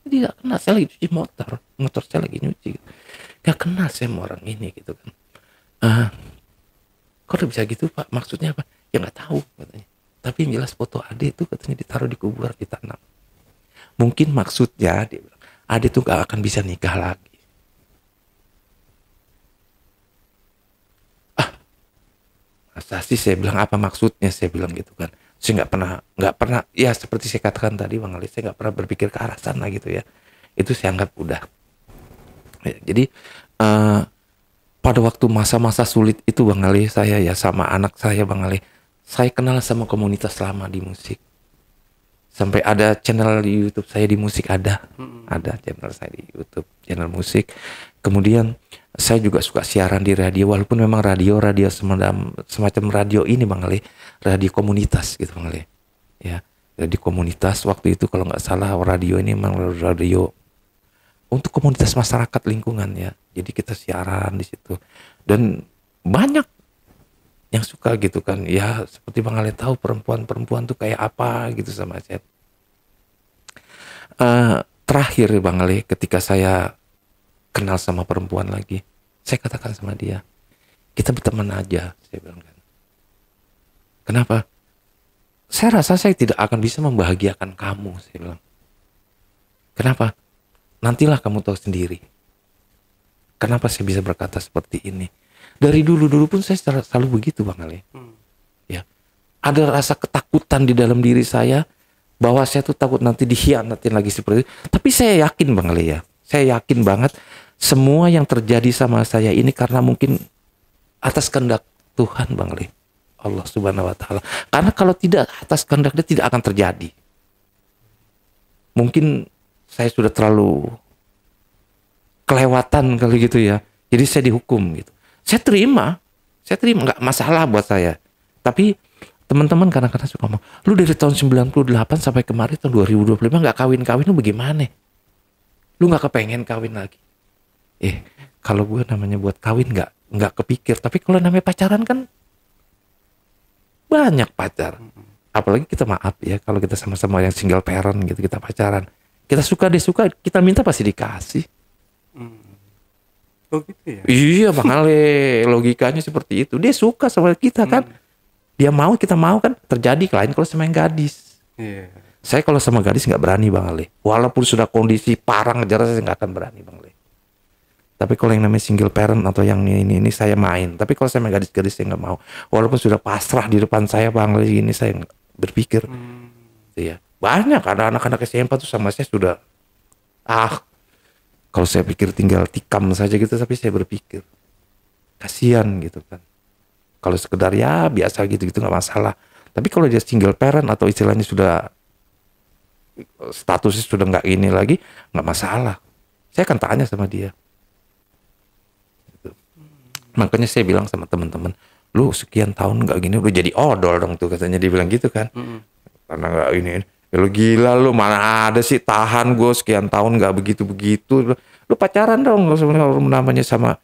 Tidak kenal, saya lagi cuci motor saya lagi nyuci. Gitu. Nggak kenal saya sama orang ini gitu kan. Kok udah bisa gitu Pak? Maksudnya apa? Ya nggak tahu katanya. Tapi yang jelas foto Ade itu katanya ditaruh di kuburan, ditanam. Mungkin maksudnya dia bilang, Ade tuh gak akan bisa nikah lagi. Masa sih, saya bilang apa maksudnya, saya bilang gitu kan. Saya nggak pernah, ya seperti saya katakan tadi Bang Ali, saya nggak pernah berpikir ke arah sana gitu ya. Itu saya anggap udah. Ya, jadi pada waktu masa-masa sulit itu Bang Ali, saya ya sama anak saya Bang Ali, saya kenal sama komunitas lama di musik. Sampai ada channel di YouTube saya di musik ada channel saya di YouTube, channel musik. Kemudian saya juga suka siaran di radio, walaupun memang radio semacam radio ini Bang Ali, radio komunitas gitu Bang Ali. Ya, radio komunitas waktu itu kalau nggak salah radio ini memang radio untuk komunitas masyarakat lingkungan ya. Jadi kita siaran di situ dan banyak yang suka gitu kan ya, seperti Bang Ali tahu perempuan tuh kayak apa gitu sama saya. Terakhir Bang Ali, ketika saya kenal sama perempuan lagi, saya katakan sama dia, kita berteman aja, saya bilang kan. Kenapa? Saya rasa saya tidak akan bisa membahagiakan kamu, saya bilang. Kenapa? Nantilah kamu tahu sendiri. Kenapa saya bisa berkata seperti ini? Dari dulu pun saya selalu begitu Bang Ali. Ya, ada rasa ketakutan di dalam diri saya bahwa saya tuh takut nanti dikhianatin lagi seperti itu. Tapi saya yakin Bang Ali ya, saya yakin banget semua yang terjadi sama saya ini karena mungkin atas kehendak Tuhan Bang Ali, Allah Subhanahu Wa Taala. Karena kalau tidak atas kehendak Dia tidak akan terjadi. Mungkin saya sudah terlalu kelewatan kali gitu ya. Jadi saya dihukum gitu. Saya terima nggak masalah buat saya. Tapi teman-teman kadang-kadang suka ngomong, lu dari tahun 98 sampai kemarin tahun 2025 nggak kawin-kawin, lu bagaimana? Lu nggak kepengen kawin lagi? Kalau gue namanya buat kawin nggak kepikir. Tapi kalau namanya pacaran kan banyak pacar. Apalagi kita maaf ya, kalau kita sama-sama yang single parent gitu, kita pacaran. Kita suka, dia suka, kita minta pasti dikasih. Oh gitu ya? Iya Bang Ale, logikanya seperti itu. Dia suka sama kita kan, dia mau, kita mau kan. Terjadi lain kalau sama yang gadis. Saya kalau sama gadis nggak berani Bang Ale. Walaupun sudah kondisi parah ngejar, saya nggak akan berani Bang Ale. Tapi kalau yang namanya single parent atau yang ini saya main. Tapi kalau sama gadis-gadis saya nggak mau. Walaupun sudah pasrah di depan saya Bang Ale, ini saya berpikir. Iya. Banyak ada anak-anak SMP tuh sama saya sudah Kalau saya pikir tinggal tikam saja gitu, tapi saya berpikir kasihan gitu kan. Kalau sekedar ya biasa gitu-gitu nggak masalah. Tapi kalau dia single parent atau istilahnya sudah statusnya sudah nggak ini lagi, nggak masalah. Saya akan tanya sama dia. Gitu. Makanya saya bilang sama teman-teman, lu sekian tahun nggak gini, lu jadi odol dong tuh katanya, dia bilang gitu kan. Karena nggak ini. Ya lu gila lu, mana ada sih tahan gue sekian tahun nggak begitu-begitu. Lu pacaran dong sebenarnya namanya sama.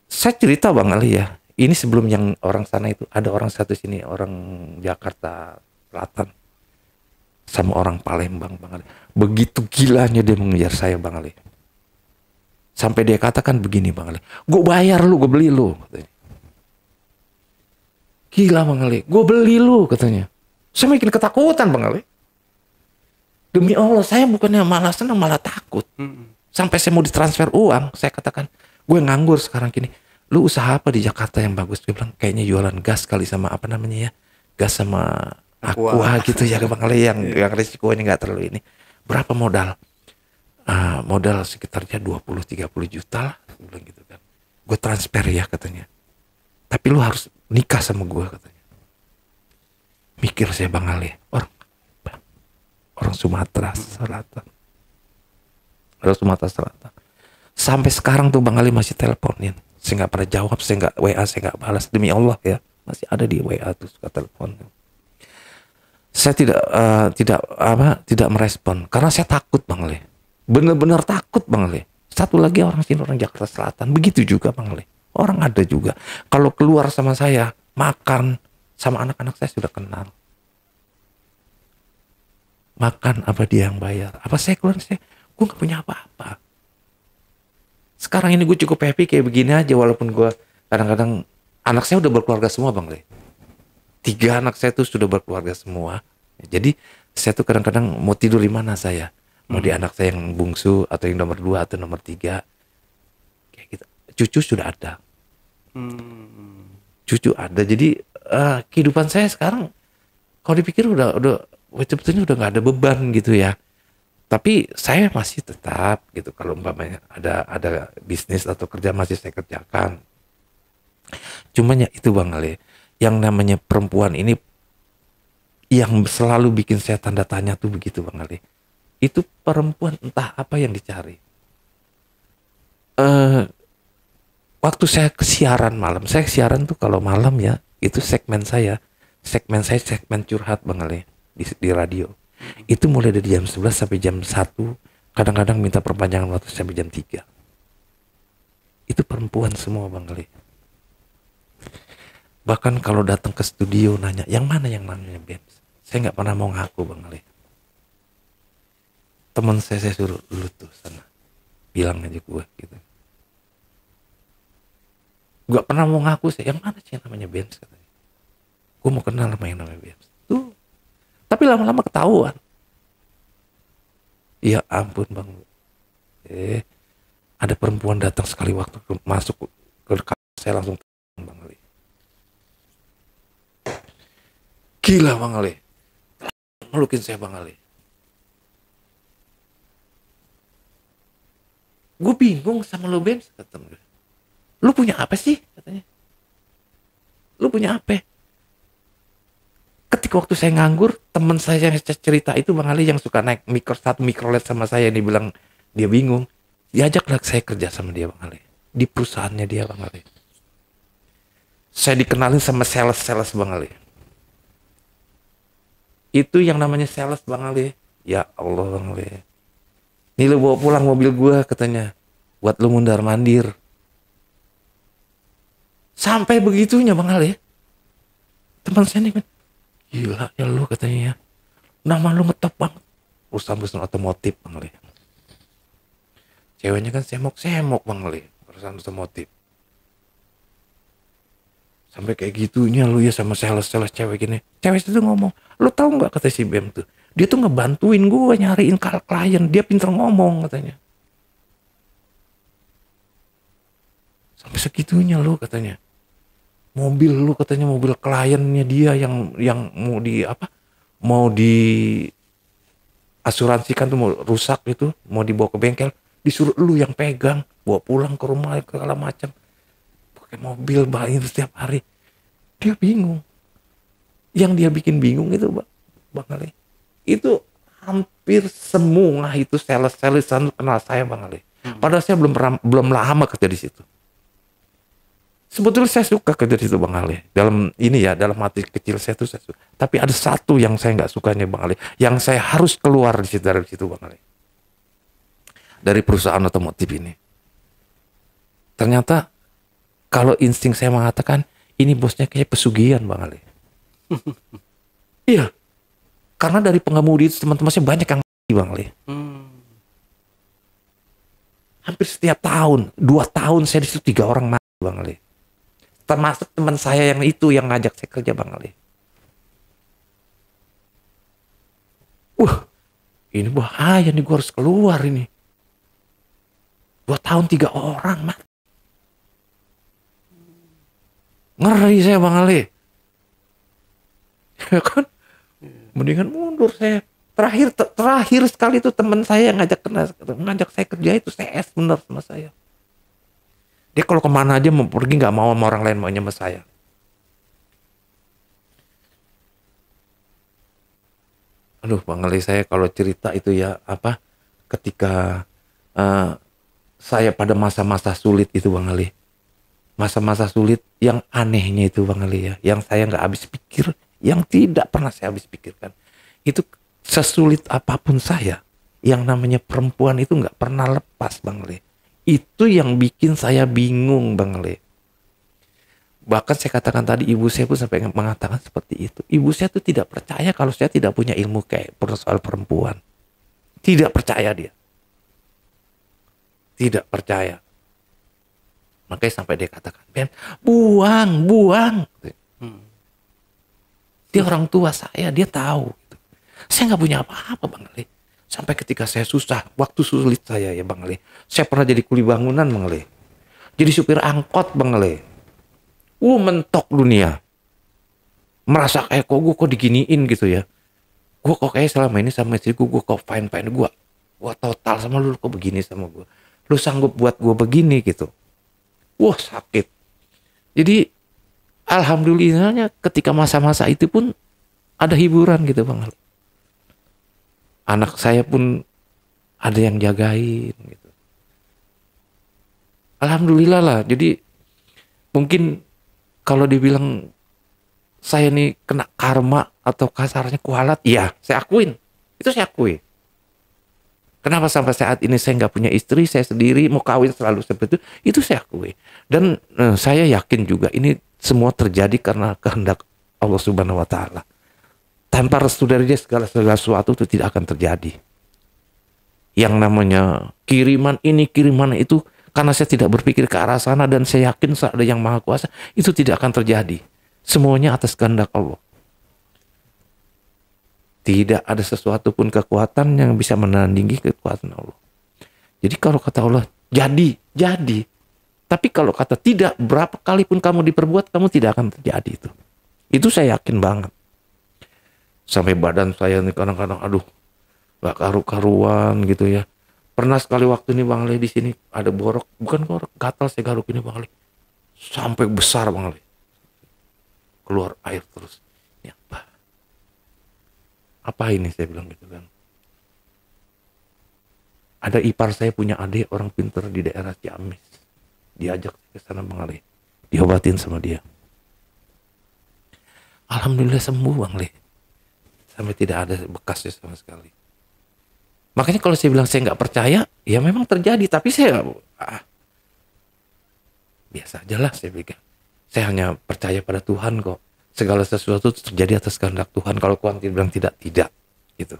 Saya cerita Bang Ali ya. Ini sebelum yang orang sana itu, ada orang satu sini, orang Jakarta Selatan sama orang Palembang Bang Ali. Begitu gilanya dia mengejar saya Bang Ali. Sampai dia katakan begini Bang Ali, gue bayar lu, gue beli lu katanya. Gila Bang Ali, gue beli lu katanya. Saya makin ketakutan Bang Ali. Demi Allah, saya bukannya malah senang, malah takut. Sampai saya mau ditransfer uang, saya katakan, gue nganggur sekarang gini. Lu usaha apa di Jakarta yang bagus? Dia bilang, kayaknya jualan gas kali sama apa namanya ya, gas sama aqua gitu ya Bang Ali, yang risikonya nggak terlalu ini. Berapa modal? Modal sekitarnya 20-30 juta lah, bilang gitu kan. Gue transfer ya katanya. Tapi lu harus nikah sama gue katanya. Mikir saya Bang Ali, orang Sumatera Selatan. Orang Sumatera Selatan. Sampai sekarang tuh Bang Ali masih teleponin. Saya nggak pernah jawab, saya nggak WA, saya nggak balas. Demi Allah ya, masih ada di WA tuh suka telepon. Saya tidak merespon karena saya takut Bang Ali. Bener-bener takut Bang Ali. Satu lagi orang sini, orang Jakarta Selatan, begitu juga Bang Ali. Orang ada juga. Kalau keluar sama saya, makan sama anak-anak saya sudah kenal. Makan apa dia yang bayar? Apa saya keluar, gue gak punya apa-apa. Sekarang ini gue cukup happy kayak begini aja, walaupun gue kadang-kadang anak saya udah berkeluarga semua Bang Le. 3 anak saya tuh sudah berkeluarga semua. Jadi saya tuh kadang-kadang mau tidur di mana saya? Mau di anak saya yang bungsu atau yang nomor 2 atau nomor 3. Kayak gitu. Cucu sudah ada. Cucu ada. Jadi kehidupan saya sekarang kalau dipikir udah sebetulnya udah nggak ada beban gitu ya. Tapi saya masih tetap gitu, kalau umpamanya ada bisnis atau kerja masih saya kerjakan. Cuman ya itu Bang Ale, yang namanya perempuan ini yang selalu bikin saya tanda tanya tuh begitu Bang Ale. Itu perempuan entah apa yang dicari. Waktu saya siaran malam, saya siaran tuh kalau malam ya, itu segmen saya segmen curhat Bang Ale di radio. Itu mulai dari jam 11 sampai jam 1, kadang-kadang minta perpanjangan waktu sampai jam 3. Itu perempuan semua Bang Ali. Bahkan kalau datang ke studio nanya, yang mana yang namanya Ben? Saya nggak pernah mau ngaku Bang Ali. Teman saya suruh lu tuh sana, bilang aja gue gitu. Gak pernah mau ngaku saya, yang mana sih yang namanya Ben katanya. Gue mau kenal sama yang namanya Ben. Tuh. Tapi lama-lama ketahuan. Ya ampun Bang. Ada perempuan datang sekali waktu masuk ke kamar saya langsung Bang Ali. Gila Bang Ali. Melukin saya Bang Ali. Gue bingung sama lo Ben, katanya. Lu punya apa sih katanya? Lu punya apa? Ketika waktu saya nganggur, teman saya yang cerita itu Bang Ali yang suka naik satu mikrolet sama saya, dia bilang dia bingung. Diajaklah saya kerja sama dia Bang Ali. Di perusahaannya dia Bang Ali. Saya dikenalin sama sales Bang Ali. Itu yang namanya sales Bang Ali. Ya Allah Bang Ali. Nih lu bawa pulang mobil gua katanya. Buat lu mundar-mandir. Sampai begitunya Bang Ali. Teman saya nih, gila ya lu katanya ya. Nama lu ngetop banget. Perusahaan otomotif Bang Ali. Ceweknya kan semok Bang Ali. Perusahaan otomotif. Sampai kayak gitunya lu ya sama sales cewek gini. Cewek itu ngomong, lu tahu nggak kata si Bem tuh. Dia tuh ngebantuin gue nyariin klien. Dia pinter ngomong katanya. Sampai segitunya lu katanya. Mobil lu katanya, mobil kliennya dia yang mau di apa? Mau di asuransikan tuh, mau rusak itu, mau dibawa ke bengkel, disuruh lu yang pegang, bawa pulang ke rumah segala macam, pakai mobil bayi setiap hari. Dia bingung. Yang dia bikin bingung itu Bang Ali, itu hampir semua itu sales-salesan kenal saya Bang Ali. Padahal saya belum lama kerja di situ. Sebetulnya saya suka kerja di situ Bang Ali. Dalam ini ya, dalam hati kecil saya tuh saya suka. Tapi ada satu yang saya nggak sukanya Bang Ali, yang saya harus keluar dari situ Bang Ali. Dari perusahaan otomotif ini. Ternyata kalau insting saya mengatakan ini bosnya kayak pesugihan Bang Ali. Iya. Karena dari pengemudi itu teman-teman saya banyak yang mati Bang Ali. Hampir setiap tahun, 2 tahun saya di situ 3 orang mati Bang Ali. Termasuk teman saya yang itu yang ngajak saya kerja Bang Ali. Ini bahaya nih, gue harus keluar ini. 2 tahun 3 orang mati. Ngeri saya Bang Ali. Ya kan? Mendingan mundur saya. Terakhir sekali itu teman saya yang ngajak saya kerja itu CS bener sama saya. Dia kalau kemana aja mau pergi nggak mau sama orang lain, maunya sama saya. Aduh Bang Ali, saya kalau cerita itu ya ketika saya pada masa-masa sulit itu Bang Ali. Masa-masa sulit yang anehnya itu Bang Ali ya, yang saya nggak habis pikir, yang tidak pernah saya habis pikirkan. Itu sesulit apapun saya, yang namanya perempuan itu nggak pernah lepas Bang Ali. Itu yang bikin saya bingung Bang Ali. Bahkan saya katakan tadi, ibu saya pun sampai mengatakan seperti itu. Ibu saya tuh tidak percaya kalau saya tidak punya ilmu kayak soal perempuan. Tidak percaya dia. Tidak percaya. Makanya sampai dia katakan, Ben, buang. Dia orang tua saya, dia tahu. Saya nggak punya apa-apa Bang Ali. Sampai ketika saya susah, waktu sulit saya ya Bang Ali. Saya pernah jadi kuli bangunan Bang Ali. Jadi supir angkot Bang Ali. Mentok dunia. Merasa kayak gue diginiin gitu ya. Gue kok kayak selama ini sama istri gue kok fine gue. Gue total sama lu kok begini sama gue. Lu sanggup buat gue begini gitu. Sakit. Jadi alhamdulillahnya ketika masa-masa itu pun ada hiburan gitu Bang Ali. Anak saya pun ada yang jagain gitu. Alhamdulillah lah. Jadi mungkin kalau dibilang saya nih kena karma atau kasarnya kualat, ya saya akuin. Itu saya akui. Kenapa sampai saat ini saya nggak punya istri, saya sendiri mau kawin selalu seperti itu saya akui. Dan saya yakin juga ini semua terjadi karena kehendak Allah Subhanahu Wa Taala. Tanpa restu dari dia segala sesuatu itu tidak akan terjadi. Yang namanya kiriman ini, kiriman itu, karena saya tidak berpikir ke arah sana dan saya yakin ada yang maha kuasa, itu tidak akan terjadi. Semuanya atas kehendak Allah. Tidak ada sesuatu pun kekuatan yang bisa menandingi kekuatan Allah. Jadi kalau kata Allah, jadi. Tapi kalau kata tidak, berapa kali pun kamu diperbuat, kamu tidak akan terjadi itu. Itu saya yakin banget. Sampai badan saya nih kadang-kadang gak karu-karuan gitu ya. Pernah sekali waktu ini Bang Ali di sini ada borok, bukan borok, gatal saya garuk ini Bang Ali. Sampai besar Bang Ali. Keluar air terus. Ini apa ini saya bilang gitu kan. Ada ipar saya punya adik orang pintar di daerah Ciamis. Diajak ke sana Bang Ali. Diobatin sama dia. Alhamdulillah sembuh Bang Ali. Sampai tidak ada bekasnya sama sekali. Makanya kalau saya bilang saya nggak percaya, ya memang terjadi. Tapi saya biasa aja lah saya bilang. Saya hanya percaya pada Tuhan kok. Segala sesuatu terjadi atas kehendak Tuhan. Kalau Tuhan bilang tidak gitu.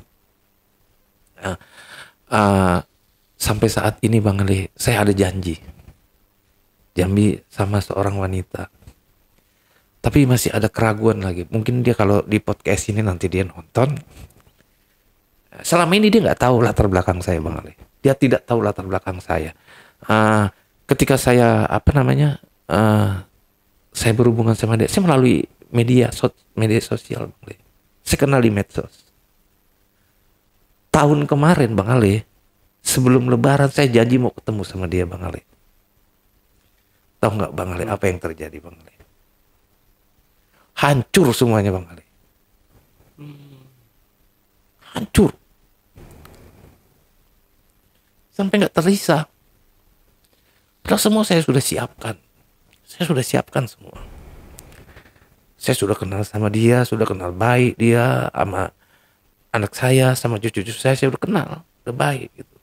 Sampai saat ini Bang Ali, saya ada janji sama seorang wanita. Tapi masih ada keraguan lagi. Mungkin dia kalau di podcast ini nanti dia nonton. Selama ini dia nggak tahu latar belakang saya Bang Ali. Dia tidak tahu latar belakang saya. Ketika saya saya berhubungan sama dia, saya melalui media sosial Bang Ali. Saya kenal di medsos. Tahun kemarin Bang Ali, Sebelum Lebaran saya janji mau ketemu sama dia Bang Ale. Tahu nggak Bang Ale apa yang terjadi Bang Ale? Hancur semuanya Bang Ale. Hancur. Sampai nggak terisa. Padahal semua saya sudah siapkan. Saya sudah siapkan semua. Saya sudah kenal sama dia, sudah kenal baik dia sama anak saya, sama cucu-cucu saya udah kenal, udah baik gitu.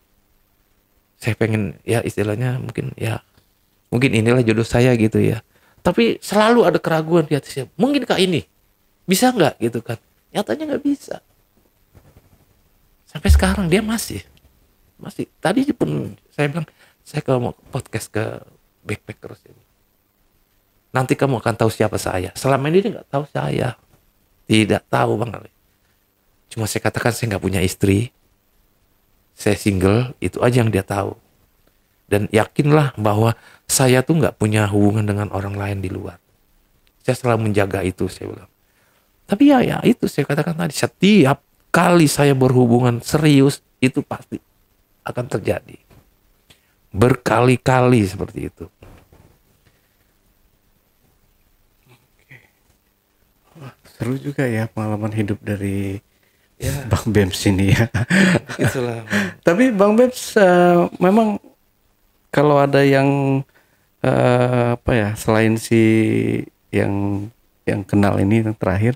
Saya pengen ya istilahnya mungkin inilah jodoh saya gitu ya. Tapi selalu ada keraguan di hati saya. Mungkinkah ini? Bisa nggak gitu kan? Nyatanya nggak bisa. Sampai sekarang dia masih. Tadi pun saya bilang saya kalau mau podcast ke Backpackers ini. Nanti kamu akan tahu siapa saya. Selama ini dia nggak tahu saya. Tidak tahu Bang Ali. Cuma saya katakan saya nggak punya istri. Saya single, itu aja yang dia tahu. Dan yakinlah bahwa saya tuh nggak punya hubungan dengan orang lain di luar. Saya selalu menjaga itu, saya bilang. Tapi ya itu saya katakan tadi, setiap kali saya berhubungan serius, itu pasti akan terjadi. Berkali-kali seperti itu. Seru juga ya pengalaman hidup dari Bang Bems ini ya. Itulah. Tapi Bang Bems memang kalau ada yang selain si yang kenal ini yang terakhir,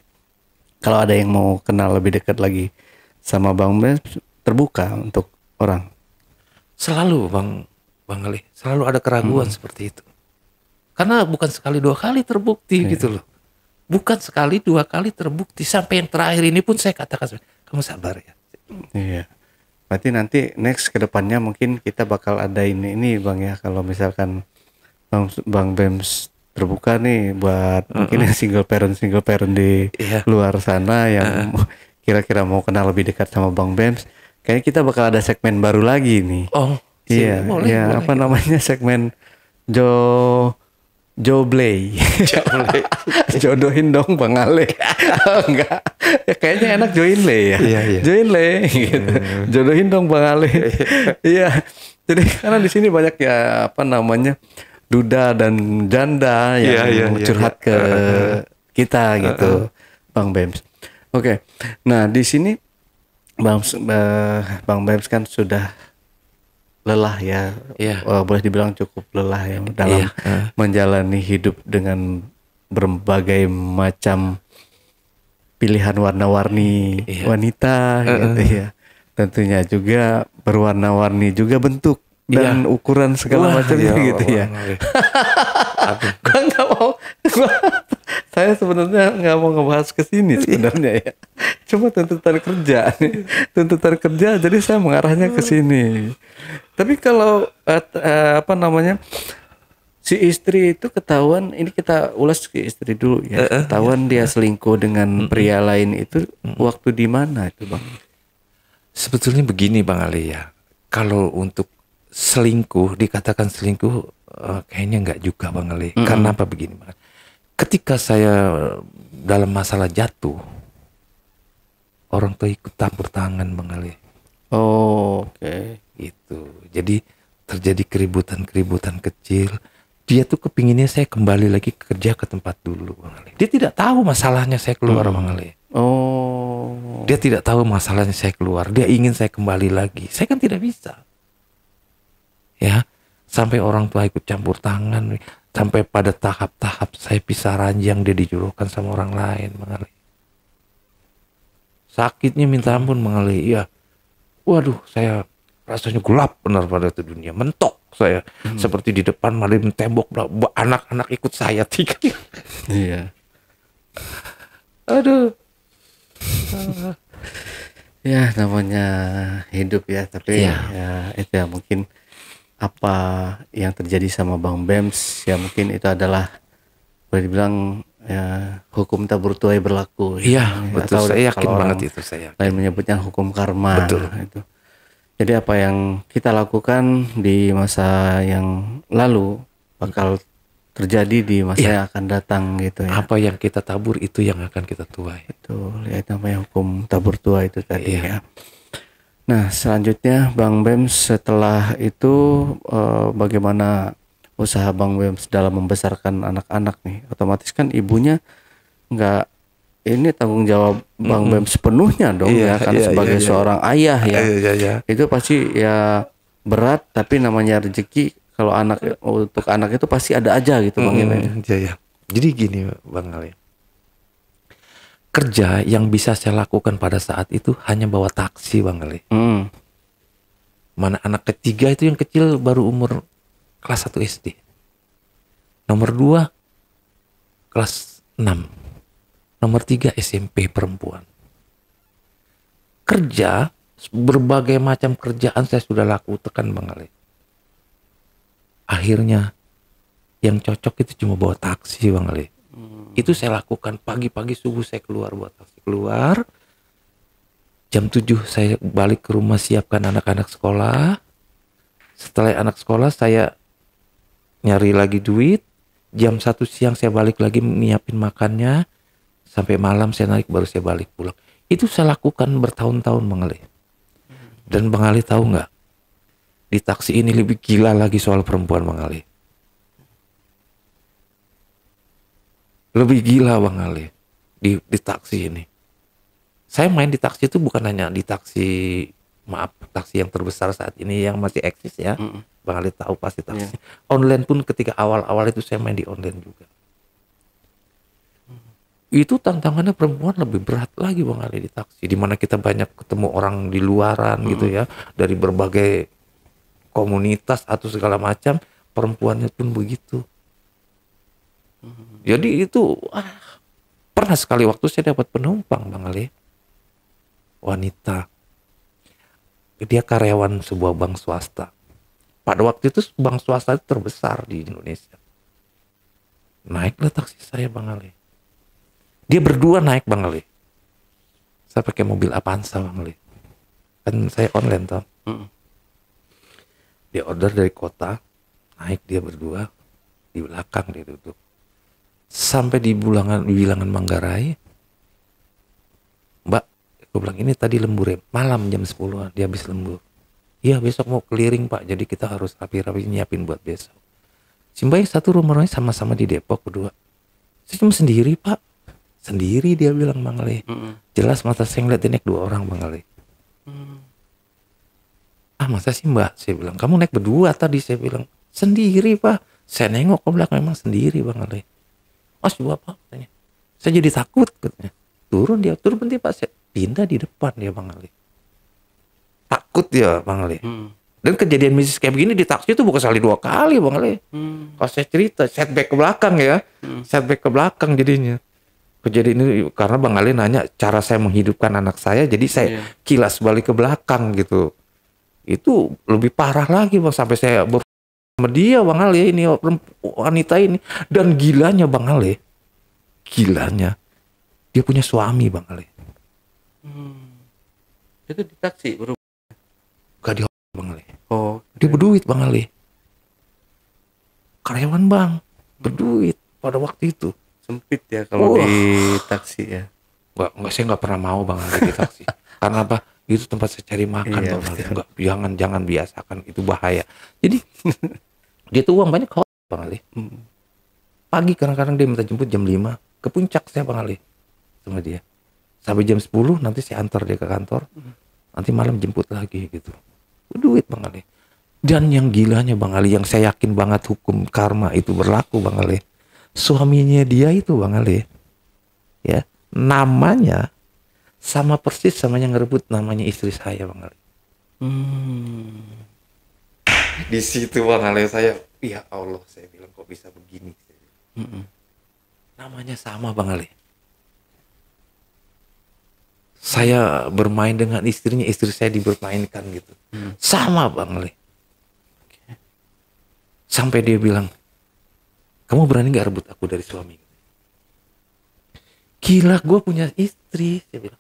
kalau ada yang mau kenal lebih dekat lagi sama Bang Bems, terbuka untuk orang. Selalu Bang Ali, selalu ada keraguan seperti itu. Karena bukan sekali dua kali terbukti gitu loh. Bukan sekali dua kali terbukti. Sampai yang terakhir ini pun saya katakan, kamu sabar ya. Iya. Berarti nanti next ke depannya mungkin kita bakal ada ini Bang ya. Kalau misalkan Bang Bems terbuka nih buat mungkin yang single parent di luar sana yang kira-kira mau kenal lebih dekat sama Bang Bems. Kayaknya kita bakal ada segmen baru lagi nih. Oh iya. Boleh, apa namanya segmen Joblay. Jodohin dong Bang Ale. Enggak. Ya, kayaknya enak join le ya. Iya. Join le gitu. Jodohin dong Bang Ale. Iya. Jadi karena di sini banyak ya apa namanya duda dan janda yang curhat ke kita gitu. Bang Bems. Oke. Nah, di sini Bang Bems kan sudah lelah ya, boleh dibilang cukup lelah ya dalam menjalani hidup dengan berbagai macam pilihan warna-warni wanita gitu ya. Tentunya juga berwarna-warni juga bentuk dan ukuran segala macamnya gitu ya. Gua nggak mau, saya sebenarnya nggak mau ngebahas ke sini sebenarnya ya. Cuma tuntutan kerja nih, tuntutan kerja, jadi saya mengarahnya ke sini. Tapi kalau si istri itu ketahuan, ini kita ulas ke istri dulu ya. Ketahuan dia selingkuh dengan pria lain itu waktu di mana itu Bang? Sebetulnya begini Bang Ali ya. Kalau untuk selingkuh, dikatakan selingkuh kayaknya enggak juga Bang Ali. Karena apa begini Bang? Ketika saya dalam masalah jatuh, orang tua ikut campur tangan Bang Ali. Oh, oke. Itu. Jadi terjadi keributan kecil. Dia tuh kepinginnya saya kembali lagi kerja ke tempat dulu Bang Ali. Dia tidak tahu masalahnya saya keluar Bang Ali. Oh. Dia tidak tahu masalahnya saya keluar. Dia ingin saya kembali lagi. Saya kan tidak bisa. Ya, sampai orang tua ikut campur tangan. Sampai pada tahap-tahap saya pisah ranjang, dia dijodohkan sama orang lain Bang Ali. Sakitnya minta ampun Bang Ali. Iya. Waduh, saya rasanya gelap benar pada itu dunia. Mentok saya. Seperti di depan malam tembok, anak-anak ikut saya tiga. Iya. Aduh. Ya namanya hidup ya. Tapi ya itu ya mungkin apa yang terjadi sama Bang Bems ya mungkin itu adalah boleh dibilang ya hukum tabur tuai berlaku. Iya, betul. Atau Saya yakin kalau banget orang itu saya. lain menyebutnya hukum karma. Betul. Itu. Jadi apa yang kita lakukan di masa yang lalu bakal terjadi di masa yang akan datang gitu ya. Apa yang kita tabur itu yang akan kita tuai. Betul. Ya itu namanya hukum tabur tuai itu tadi ya. Nah, selanjutnya Bang Bem setelah itu bagaimana usaha Bang Bem dalam membesarkan anak-anak nih? Otomatis kan ibunya nggak ini tanggung jawab Bang Mm-mm. Bem sepenuhnya dong Iya, ya, karena iya, iya, sebagai iya, seorang ayah ya. iya, iya, iya. Itu pasti ya berat, tapi namanya rezeki kalau anak untuk anak itu pasti ada aja gitu Bang Iben. Iya, iya. Jadi gini Bang Ali, kerja yang bisa saya lakukan pada saat itu hanya bawa taksi Bang Ali. Hmm. Mana anak ketiga itu yang kecil baru umur kelas 1 SD. Nomor 2 kelas 6. Nomor 3 SMP perempuan. Kerja, berbagai macam kerjaan saya sudah lakukan Bang Ali. Akhirnya yang cocok itu cuma bawa taksi Bang Ali. Itu saya lakukan pagi-pagi subuh saya keluar buat taksi keluar. Jam 7 saya balik ke rumah siapkan anak-anak sekolah. Setelah anak sekolah saya nyari lagi duit. Jam 1 siang saya balik lagi nyiapin makannya. Sampai malam saya naik baru saya balik pulang. Itu saya lakukan bertahun-tahun Bang Ali. Dan Bang Ali tahu nggak? Di taksi ini lebih gila lagi soal perempuan Bang Ali. Lebih gila Bang Ali di taksi ini. Saya main di taksi itu bukan hanya di taksi, maaf, taksi yang terbesar saat ini yang masih eksis ya. Bang Ali tahu pasti taksi. Online pun ketika awal-awal itu saya main di online juga. Itu tantangannya perempuan lebih berat lagi Bang Ali di taksi. Dimana kita banyak ketemu orang di luaran gitu ya. Dari berbagai komunitas atau segala macam. Perempuannya pun begitu. Jadi itu pernah sekali waktu saya dapat penumpang Bang Ali. Wanita. Dia karyawan sebuah bank swasta. Pada waktu itu bank swasta itu terbesar di Indonesia. Naiklah taksi saya Bang Ali. Dia berdua naik Bang Ali. Saya pakai mobil Avanza Bang Ali. Kan saya online toh. Dia order dari kota. Naik dia berdua. Di belakang dia duduk. Sampai di bilangan Manggarai. Mbak, aku bilang ini tadi lembur ya. Malam jam 10 dia habis lembur. Iya besok mau clearing Pak. Jadi kita harus rapi-rapi nyiapin buat besok. Si Mbak yang satu rumahnya sama-sama di Depok berdua. Saya cuma sendiri Pak. Sendiri dia bilang Bang Ali. Jelas mata saya ngeliat naik 2 orang Bang Ali. Ah masa sih Mbak? Saya bilang kamu naik berdua tadi. Saya bilang sendiri Pak. Saya nengok ke belakang memang sendiri Bang Ali. Mas Bapak katanya. Saya jadi takut katanya. Turun berhenti Pak. Saya pindah di depan dia Bang Ali. Takut dia Bang Ali. Dan kejadian bisnis kayak begini di taksi itu bukan sekali 2 kali Bang Ali. Kalau saya cerita setback ke belakang ya. Setback ke belakang jadinya. Kejadian ini karena Bang Ali nanya cara saya menghidupkan anak saya. Jadi saya kilas balik ke belakang gitu. Itu lebih parah lagi Bang. Sampai saya sama dia Bang Ali ini wanita ini. Dan gilanya Bang Ali. Gilanya. Dia punya suami Bang Ali. Itu di taksi baru. Gak di Bang Ali. Oh, Dia berduit Bang Ali. Karyawan bank. Berduit pada waktu itu. sempit ya kalau di taksi ya. Saya nggak pernah mau Bang Ali di taksi. Karena apa? Itu tempat saya cari makan Bang Ali. Enggak, jangan biasakan, itu bahaya. Jadi dia tuh uang banyak Bang Ali. Pagi kadang-kadang dia minta jemput jam 5 ke puncak saya Bang Ali sama dia. Sampai jam 10 nanti saya antar dia ke kantor. Nanti malam jemput lagi gitu. Duit Bang Ali. Dan yang gilanya Bang Ali, yang saya yakin banget hukum karma itu berlaku Bang Ali. Suaminya dia itu Bang Ali. Ya, namanya sama persis sama yang ngerebut namanya istri saya Bang Ali. Di situ Bang Ali saya, ya Allah, saya bilang kok bisa begini. Namanya sama Bang Ali. Saya bermain dengan istrinya, istri saya dibermainkan gitu. Sama Bang Ali. Sampai dia bilang, kamu berani gak rebut aku dari suami? Gila, gue punya istri. Saya bilang,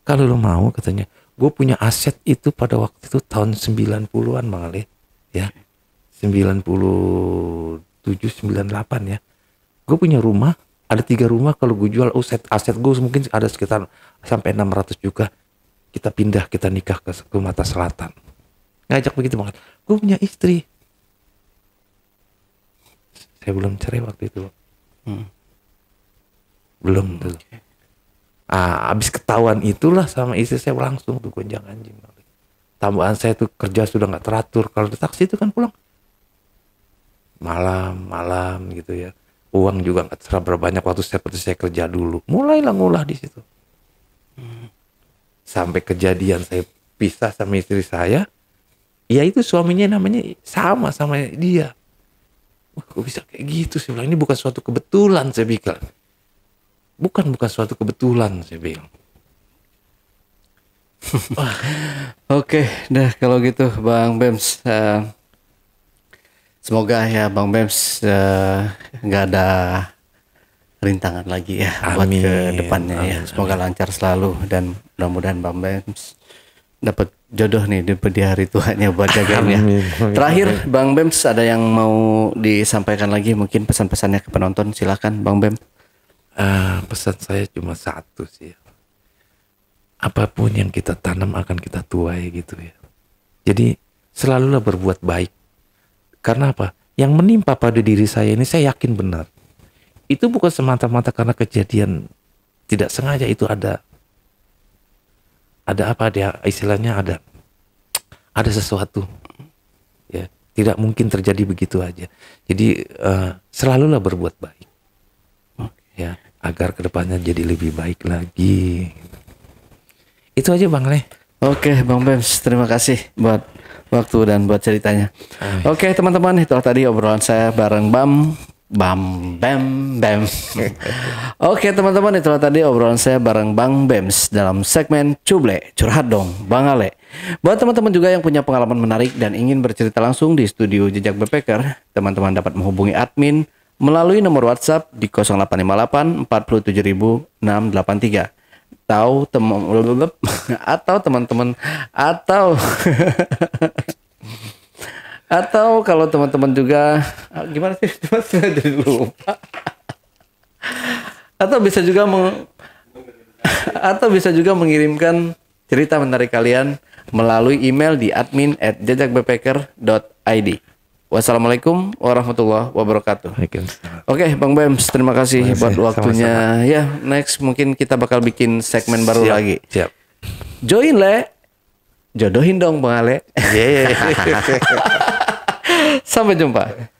kalau lo mau katanya, gue punya aset itu pada waktu itu tahun 90-an Bang Ali. Ya, 97, 98 ya. Gue punya rumah, ada 3 rumah, kalau gue jual aset gue mungkin ada sekitar sampai 600 juga. kita pindah, kita nikah ke Mata Selatan. Ngajak begitu banget. Gue punya istri. Saya belum cerai waktu itu. Belum tuh. Abis ketahuan itulah sama istri saya langsung tuh gonjang anjing. Tambahan saya tuh kerja sudah nggak teratur. Kalau di taksi itu kan pulang malam gitu ya. Uang juga nggak terlalu banyak waktu seperti saya kerja dulu. Mulailah ngulah di situ. Sampai kejadian saya pisah sama istri saya. Ya itu suaminya namanya sama dia. Wah, kok bisa kayak gitu? Saya bilang ini bukan suatu kebetulan, saya bilang. Bukan suatu kebetulan, saya bilang. Oke, dah kalau gitu Bang Bems, semoga ya Bang Bems nggak ada rintangan lagi ya buat ke depannya ya. Semoga lancar selalu dan mudah-mudahan Bang Bems dapat jodoh nih di hari tuanya buat jaganya. Terakhir Bang Bems ada yang mau disampaikan lagi, mungkin pesan-pesannya ke penonton, silakan Bang Bem. Pesan saya cuma satu sih. Apapun yang kita tanam akan kita tuai gitu ya. Jadi selalulah berbuat baik. Karena apa? Yang menimpa pada diri saya ini saya yakin benar. Itu bukan semata-mata karena kejadian tidak sengaja, itu ada apa dia istilahnya, ada sesuatu. Ya, tidak mungkin terjadi begitu aja. Jadi selalulah berbuat baik. Ya, agar kedepannya jadi lebih baik lagi. Itu aja Bang Le. Oke Bang Bems, terima kasih buat waktu dan buat ceritanya. Oke teman-teman, itulah tadi obrolan saya bareng Bam. Oke teman-teman, itulah tadi obrolan saya bareng Bang Bems dalam segmen Cuble, curhat dong Bang Ale. Buat teman-teman juga yang punya pengalaman menarik dan ingin bercerita langsung di studio Jejak Backpacker, teman-teman dapat menghubungi admin melalui nomor WhatsApp di 0858 47683. Atau teman-teman atau kalau teman-teman juga gimana sih? Jadi lupa. Atau bisa juga mengirimkan cerita menarik kalian melalui email di admin@jejakbackpacker.id. Wassalamualaikum warahmatullahi wabarakatuh. Oke, Bang Bems, terima kasih buat waktunya. Sama-sama. Ya, next mungkin kita bakal bikin segmen baru lagi. Siap. Join Le. Jodohin dong Bang Ale. Yeah. Sampai jumpa.